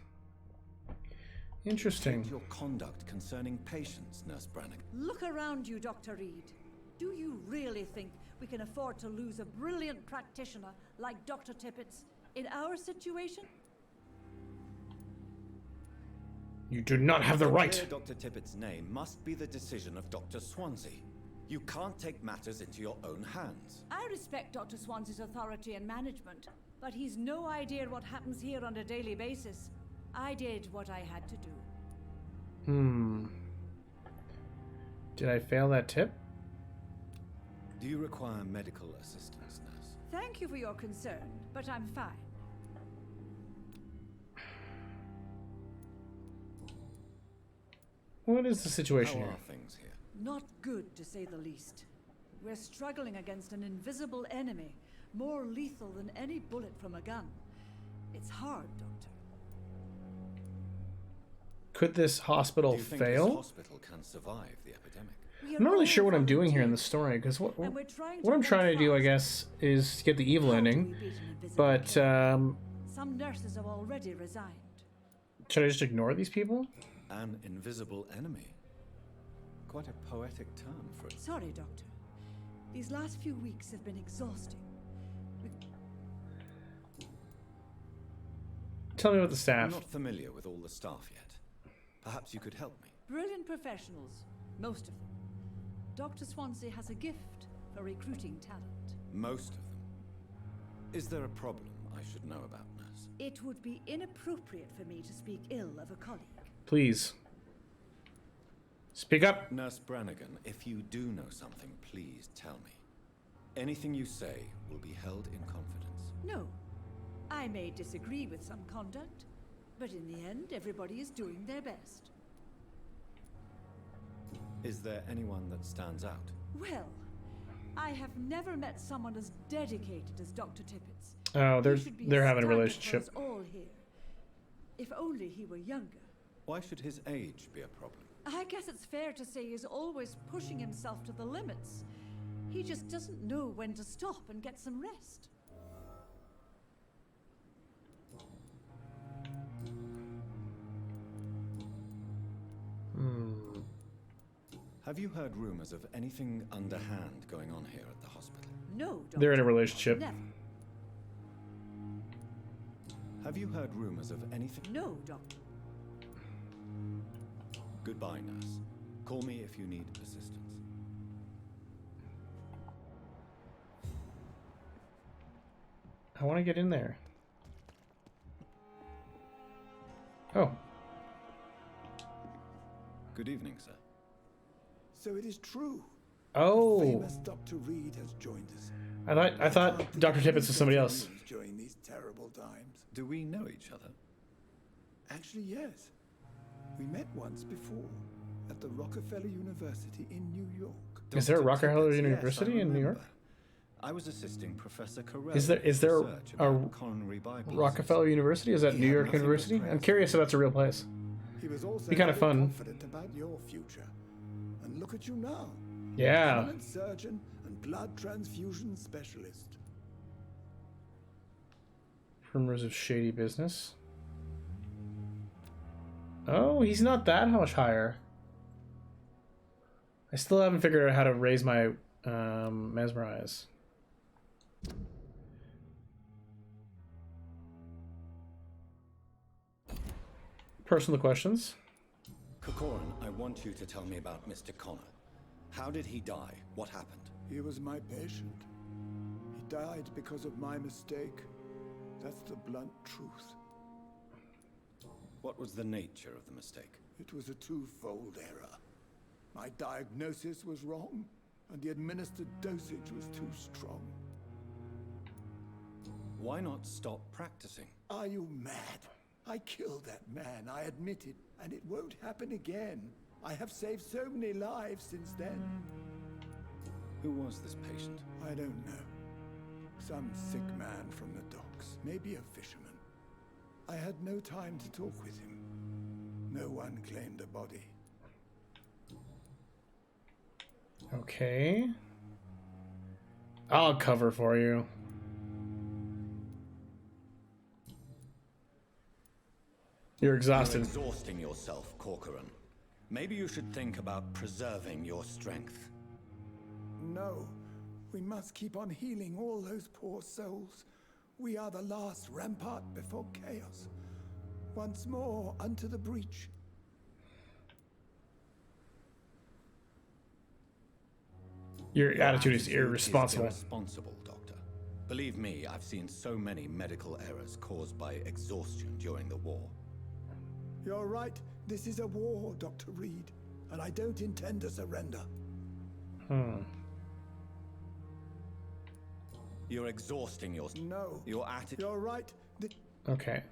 Interesting. Your conduct concerning patients, Nurse Brannigan. Look around you, Dr. Reed. Do you really think we can afford to lose a brilliant practitioner like Dr. Tippett's in our situation? You do not have the right. Dr. Tippett's name must be the decision of Dr. Swansea. You can't take matters into your own hands. I respect Dr. Swansea's authority and management, but he's no idea what happens here on a daily basis. I did what I had to do. Did I fail that tip? Do you require medical assistance, nurse? Thank you for your concern, but I'm fine. What is the situation How here? are things here? Not good, to say the least. We're struggling against an invisible enemy, more lethal than any bullet from a gun. It's hard, Doctor. Could this hospital Do you think fail? This hospital can survive the epidemic? I'm not really sure what I'm doing here in the story, because what I'm trying to do, I guess, is get the evil ending. But Some nurses have already resigned. should I just ignore these people? An invisible enemy. Quite a poetic term for it. Sorry, Doctor. These last few weeks have been exhausting. Tell me about the staff. I'm not familiar with all the staff yet. Perhaps you could help me. Brilliant professionals, most of them. Dr. Swansea has a gift for recruiting talent. Most of them. Is there a problem I should know about, nurse? It would be inappropriate for me to speak ill of a colleague. Please. Speak up. Nurse Brannigan, if you do know something, please tell me. Anything you say will be held in confidence. No. I may disagree with some conduct, but in the end, everybody is doing their best. Is there anyone that stands out? Well, I have never met someone as dedicated as Dr. Tippett. Oh, He should be they're having a standard relationship. for us all here. If only he were younger. Why should his age be a problem? I guess it's fair to say he's always pushing himself to the limits. He just doesn't know when to stop and get some rest. Have you heard rumors of anything underhand going on here at the hospital? No, Doctor. They're in a relationship. Never. Have you heard rumors of anything? No, Doctor. Goodbye, nurse. Call me if you need assistance. I want to get in there. Oh. Good evening, sir. So it is true. Oh. The famous Dr. Reed has joined us. I thought Dr. Tippett was somebody else. During these terrible times. Do we know each other? Actually, yes. We met once before at the Rockefeller University in New York. Is there a Rockefeller Tippett, University yes, in New York? I was assisting Professor Carell. Is there a Rockefeller University? Is that New York University? I'm curious if that's a real place. He was also Be kind of fun. confident about your future. And look at you now. Yeah. Eminent surgeon and blood transfusion specialist. Rumors of shady business. Oh, he's not that much higher. I still haven't figured out how to raise my mesmerize. Personal questions. Corcoran, I want you to tell me about Mr. Connor. How did he die? What happened? He was my patient. He died because of my mistake. That's the blunt truth. What was the nature of the mistake? It was a twofold error. My diagnosis was wrong, and the administered dosage was too strong. Why not stop practicing? Are you mad? I killed that man, I admit it, and it won't happen again. I have saved so many lives since then. Who was this patient? I don't know. Some sick man from the docks, maybe a fisherman. I had no time to talk with him. No one claimed a body. Okay. I'll cover for you. You're exhausted. You're exhausting yourself, Corcoran. Maybe you should think about preserving your strength. No. We must keep on healing all those poor souls. We are the last rampart before chaos. Once more, unto the breach. Your attitude is irresponsible. Irresponsible, Doctor. Believe me, I've seen so many medical errors caused by exhaustion during the war. You're right. This is a war, Dr. Reed, and I don't intend to surrender. You're exhausting yourself. No. Your attitude. You're right. Okay.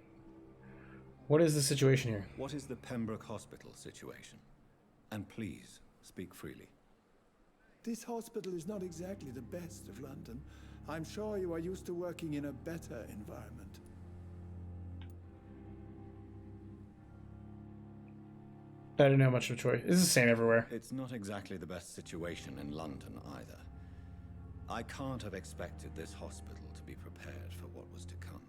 What is the situation here? What is the Pembroke Hospital situation? And please, speak freely. This hospital is not exactly the best of London. I'm sure you are used to working in a better environment. I didn't have much of a choice. It's the same everywhere. It's not exactly the best situation in London either. I can't have expected this hospital to be prepared for what was to come.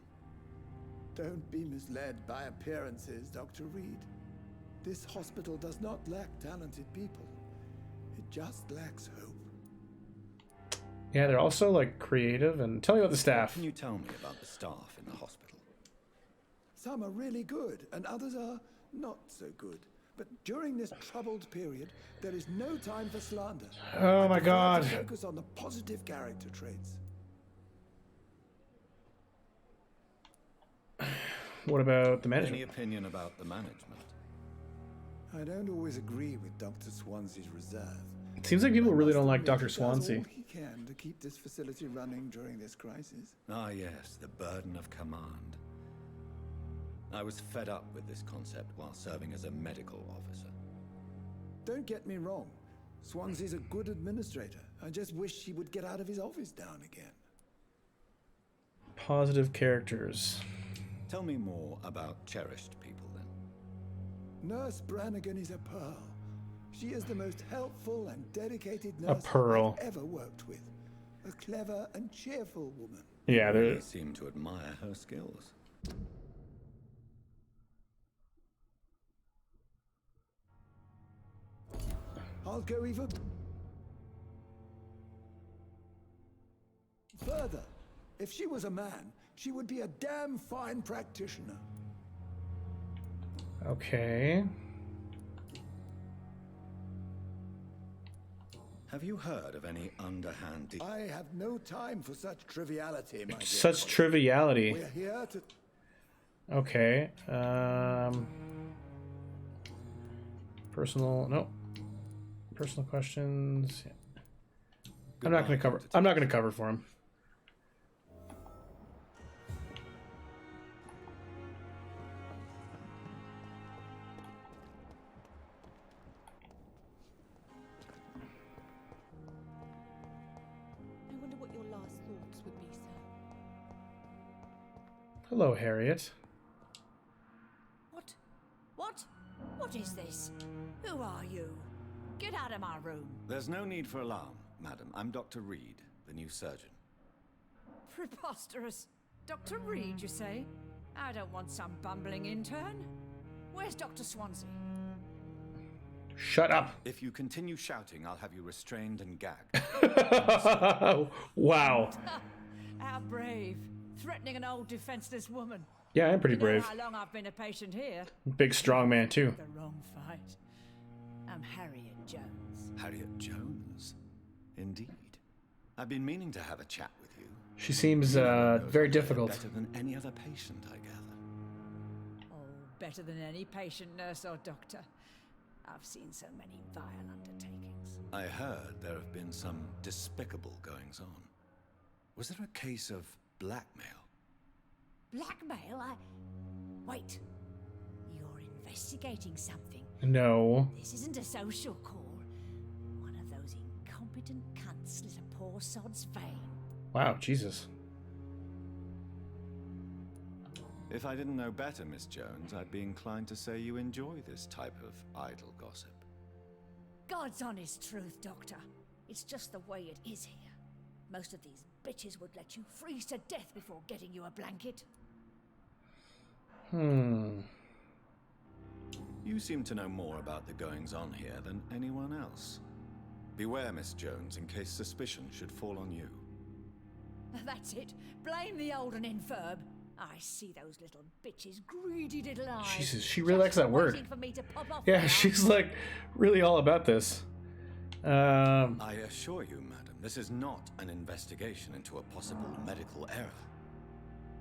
Don't be misled by appearances, Dr. Reed. This hospital does not lack talented people. It just lacks hope. Yeah, they're also like creative. And tell me about the staff. What can you tell me about the staff in the hospital? Some are really good, and others are not so good. But during this troubled period, there is no time for slander. Oh my God. I prefer to focus on the positive character traits. What about the management? Any opinion about the management? I don't always agree with Dr. Swansea's reserve. It seems like people really don't like Dr. He does Swansea. all he can to keep this facility running during this crisis. Ah, yes, the burden of command. I was fed up with this concept while serving as a medical officer. Don't get me wrong. Swansea's a good administrator. I just wish he would get out of his office down again. Positive characters. Tell me more about cherished people, then. Nurse Brannigan is a pearl. She is the most helpful and dedicated A nurse pearl. I've ever worked with. A clever and cheerful woman. Yeah, they seem to admire her skills. I'll go even further. If she was a man, she would be a damn fine practitioner. Okay. Have you heard of any underhand... I have no time for such triviality, my dear. Such triviality. We're here to... Okay. Personal... No. Personal questions. I'm not going to cover... I'm not going to cover for him. Hello, Harriet. What? What? What is this? Who are you? Get out of my room. There's no need for alarm, madam. I'm Dr. Reed, the new surgeon. Preposterous. Dr. Reed, you say? I don't want some bumbling intern. Where's Dr. Swansea? Shut up. If you continue shouting, I'll have you restrained and gagged. Wow. How brave. Threatening an old defenseless woman. Yeah, I'm pretty You know brave. how long I've been a patient here? Big strong man too. The wrong fight. I'm Harriet Jones. Harriet Jones? Indeed. I've been meaning to have a chat with you. She seems very difficult. Better than any other patient, I gather. Oh, better than any patient, nurse, or doctor. I've seen so many vile undertakings. I heard there have been some despicable goings-on. Was there a case of blackmail? Blackmail? Wait. You're investigating something. No. This isn't a social call. One of those incompetent cunts slit a poor sod's vein. Wow, Jesus. If I didn't know better, Miss Jones, I'd be inclined to say you enjoy this type of idle gossip. God's honest truth, Doctor. It's just the way it is here. Most of these bitches would let you freeze to death before getting you a blanket. You seem to know more about the goings-on here than anyone else. Beware, Miss Jones, in case suspicion should fall on you. That's it. Blame the old and infirm. I see those little bitches' greedy little eyes. Jesus, she really likes that word. Waiting for me to pop off Yeah, she's like really all about this. I assure you, madam, this is not an investigation into a possible medical error.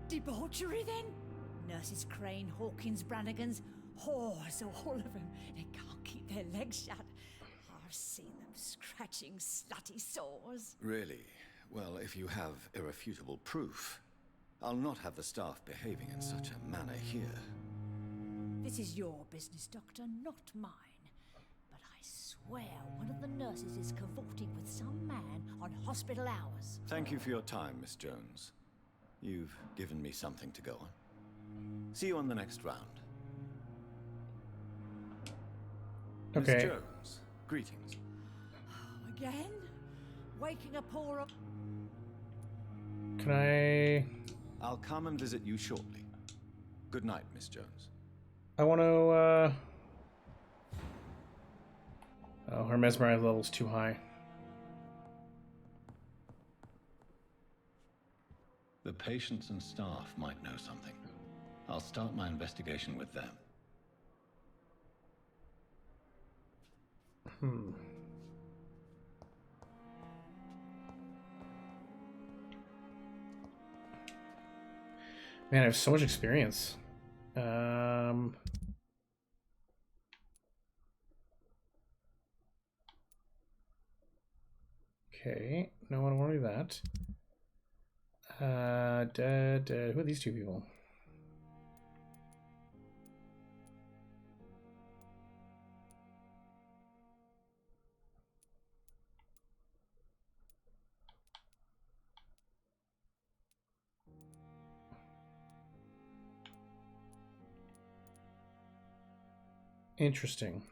Debauchery, then? Nurses Crane, Hawkins, Brannigans, whores, all of them. They can't keep their legs shut. I've seen them scratching slutty sores. Really? Well, if you have irrefutable proof, I'll not have the staff behaving in such a manner here. This is your business, Doctor, not mine. But I swear one of the nurses is cavorting with some man on hospital hours. Thank you for your time, Miss Jones. You've given me something to go on. See you on the next round. Okay. Miss Jones, greetings. Again? Waking a poor... Can I... I'll come and visit you shortly. Good night, Miss Jones. I want to, Oh, her mesmerize level's too high. The patients and staff might know something. I'll start my investigation with them. Man, I have so much experience. Okay, no one want to do that. Who are these two people? Interesting.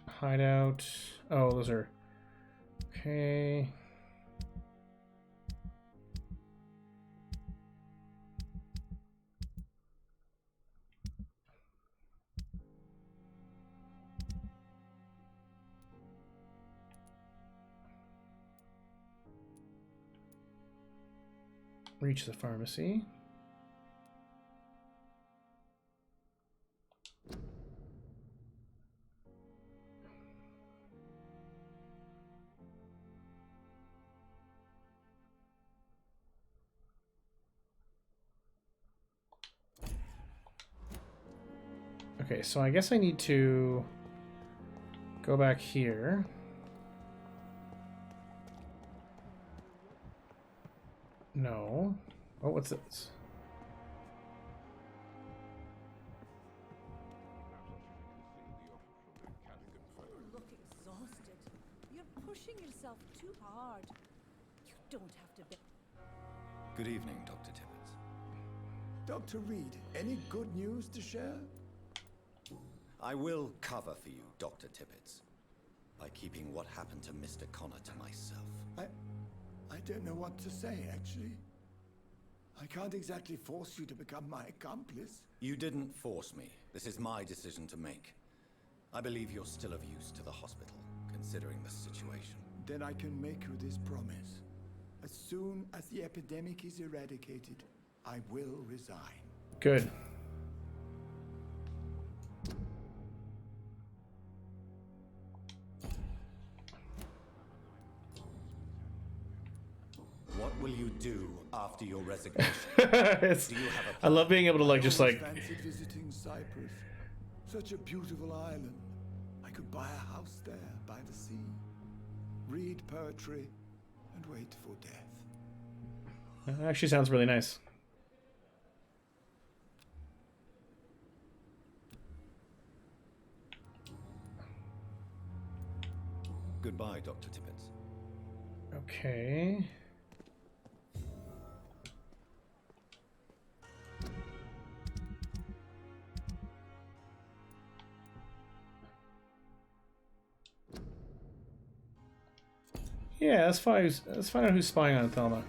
Hideout. Oh, those are... Okay. Reach the pharmacy. Okay, so I guess I need to go back here. No. Oh, what's this? Look exhausted. You're pushing yourself too hard. You don't have to be. Good evening, Dr. Tibbets. Dr. Reed, any good news to share? I will cover for you, Dr. Tibbets, by keeping what happened to Mr. Connor to myself. I don't know what to say, actually. I can't exactly force you to become my accomplice. You didn't force me. This is my decision to make. I believe you're still of use to the hospital, considering the situation. Then I can make you this promise. As soon as the epidemic is eradicated, I will resign. Good. What will you do after your resignation? I love being able to like just like. Fancied visiting Cyprus. Such a beautiful island. I could buy a house there by the sea, read poetry, and wait for death. Actually, sounds really nice. Goodbye, Dr. Tibbets. Okay. Yeah, let's find out who's spying on Thelma.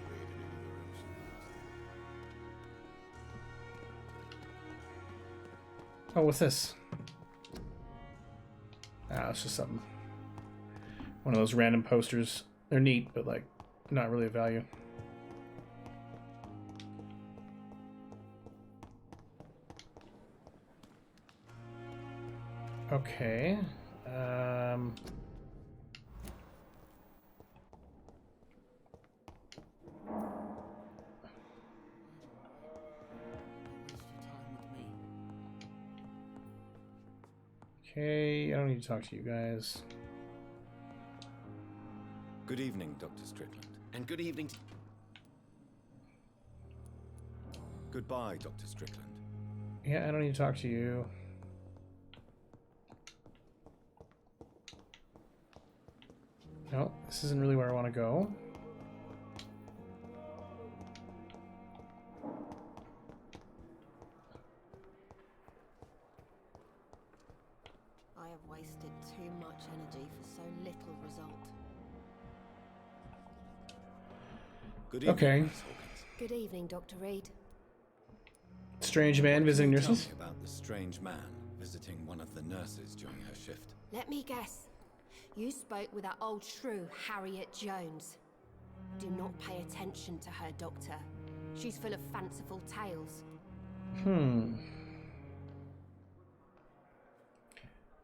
Oh, what's this? Ah, it's just something. One of those random posters. They're neat, but like not really of value. Okay. Okay, I don't need to talk to you guys. Good evening, Dr. Strickland. And good evening to... Goodbye, Dr. Strickland. Yeah, I don't need to talk to you. No, this isn't really where I want to go. I have wasted too much energy for so little result. Good evening, Okay. Miss Hawkins. Good evening, Dr. Reed. Strange man visiting Tell nurses? me about the strange man visiting one of the nurses during her shift. Let me guess. You spoke with that old shrew, Harriet Jones. Do not pay attention to her, Doctor. She's full of fanciful tales.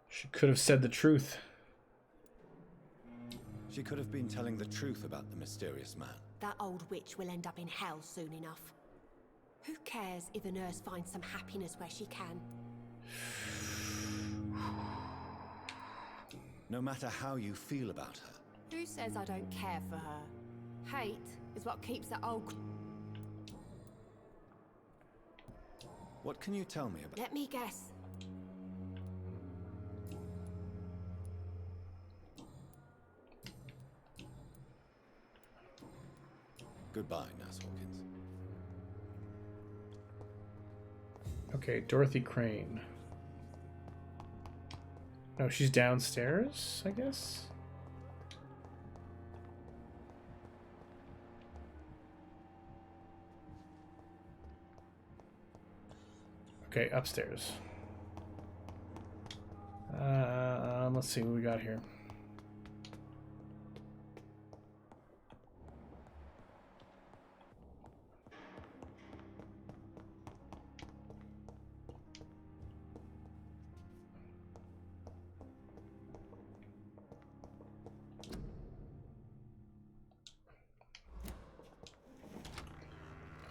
She could have said the truth. She could have been telling the truth about the mysterious man. That old witch will end up in hell soon enough. Who cares if a nurse finds some happiness where she can? no matter how you feel about her. Who says I don't care for her? Hate is what keeps that old... What can you tell me about... Let me guess. Goodbye, Nurse Hawkins. Okay, Dorothy Crane. No, she's downstairs, I guess? Okay, upstairs. Let's see what we got here.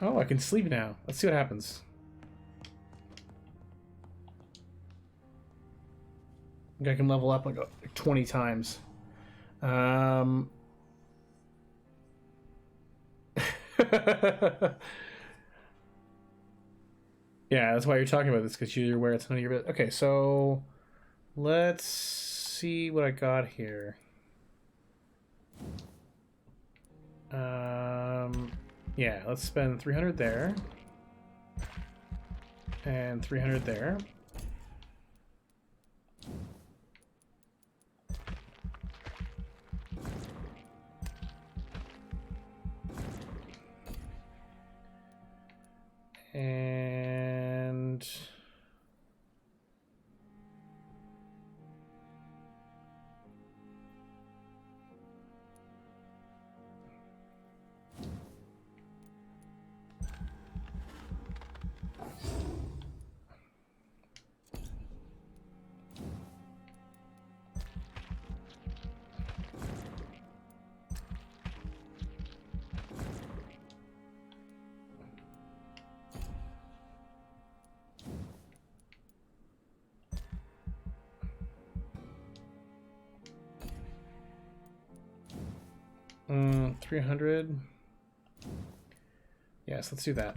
Oh, I can sleep now. Let's see what happens. I think I can level up like 20 times. Yeah, that's why you're talking about this, because you're aware it's none of your business. Okay, so let's see what I got here. Yeah, let's spend 300 there. And 300 there. And mm, 300. Yes, let's do that.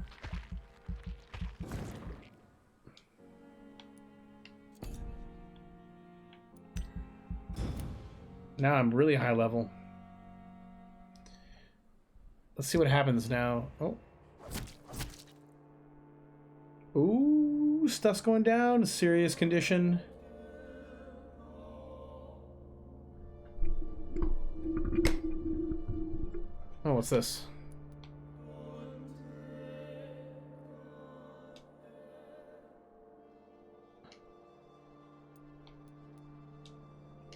Now I'm really high level. Let's see what happens now. Oh. Ooh, stuff's going down. Serious condition. Oh, what's this?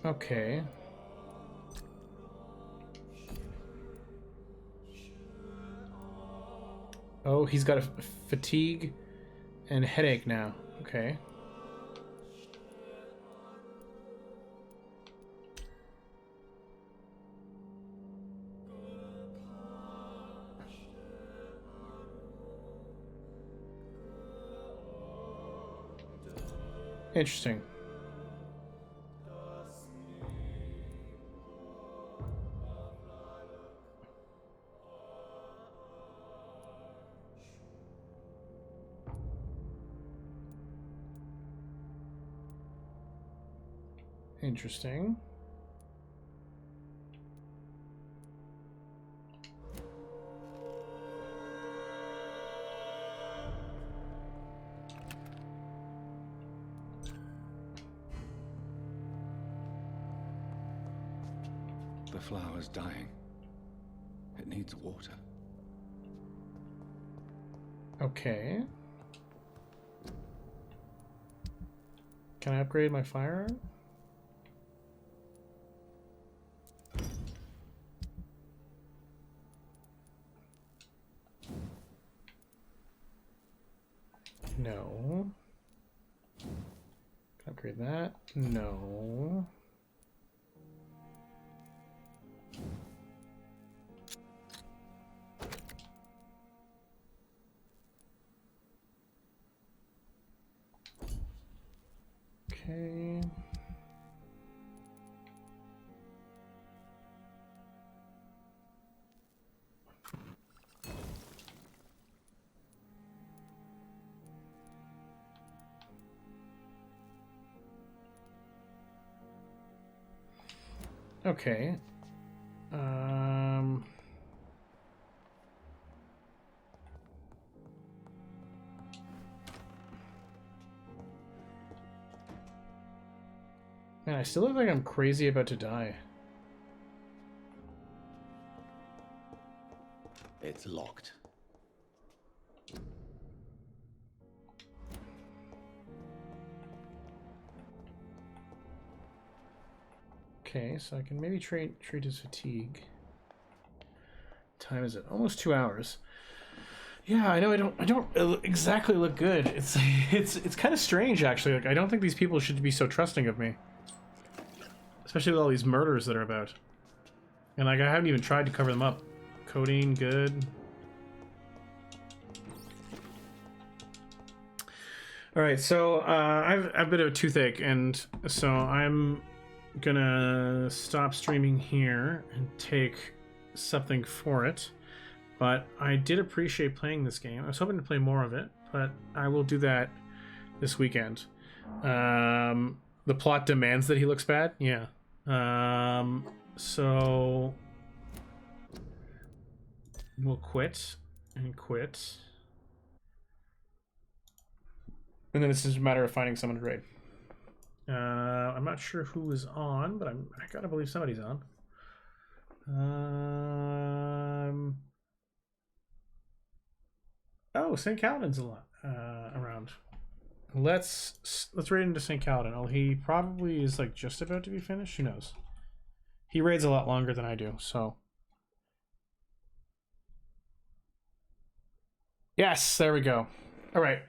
Okay. Oh, he's got a fatigue and headache now. Okay. Interesting. Interesting. The flower's dying. It needs water. Okay. Can I upgrade my firearm? No. Can I upgrade that? No. Okay. Okay. Man, I still look like I'm crazy about to die. It's locked. Okay, so I can maybe treat his fatigue. Time is it? Almost 2 hours. Yeah, I know I don't exactly look good. It's kind of strange actually. Like I don't think these people should be so trusting of me. Especially with all these murders that are about. And like I haven't even tried to cover them up. Codeine, good. Alright, so I've a bit of a toothache, and so I'm gonna stop streaming here and take something for it. But I did appreciate playing this game. I was hoping to play more of it, but I will do that this weekend. The plot demands that he looks bad? Yeah. So we'll quit and quit. And then it's just a matter of finding someone to raid. I'm not sure who is on, but I gotta believe somebody's on. Oh, St. Caladan's a lot around. Let's raid into St. Caladan. Oh, he probably is like just about to be finished. Who knows? He raids a lot longer than I do, so. Yes, there we go. All right.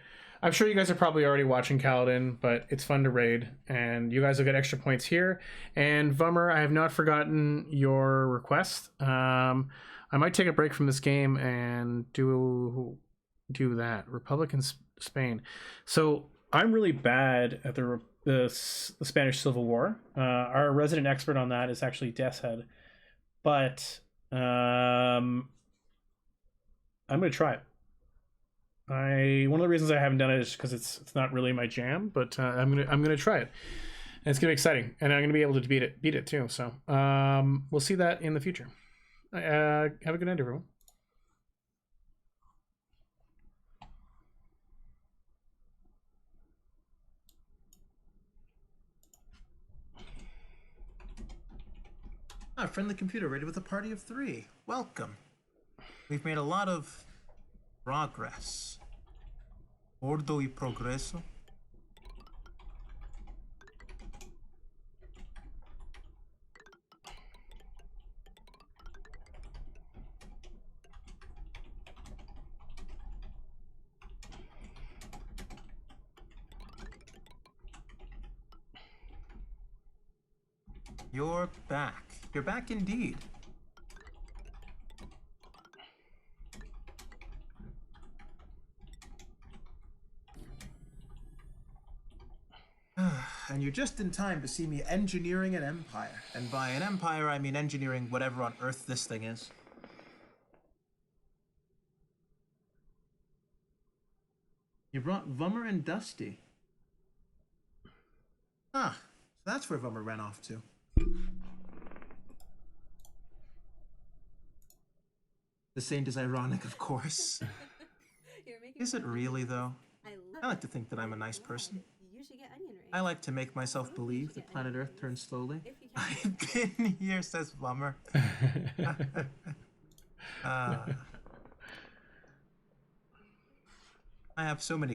I'm sure you guys are probably already watching Caladan, but it's fun to raid, and you guys will get extra points here. And Vummer, I have not forgotten your request. I might take a break from this game and do that. Republic and Spain. So I'm really bad at the Spanish Civil War. Our resident expert on that is actually Death's Head, but I'm gonna try it. One of the reasons I haven't done it is because it's not really my jam, but I'm gonna try it. And it's gonna be exciting, and I'm gonna be able to beat it too. So we'll see that in the future. Have a good night, everyone. Ah, friendly computer rated with a party of 3. Welcome. We've made a lot of progress. Ordo y progreso. You're back. You're back indeed. And you're just in time to see me engineering an empire. And by an empire, I mean engineering whatever on earth this thing is. You brought Vummer and Dusty. Ah, so that's where Vummer ran off to. The saint is ironic, of course. Is it really, though? I like to think that I'm a nice person. I like to make myself believe that planet Earth turns slowly. I've been here, says Vummer. I have so many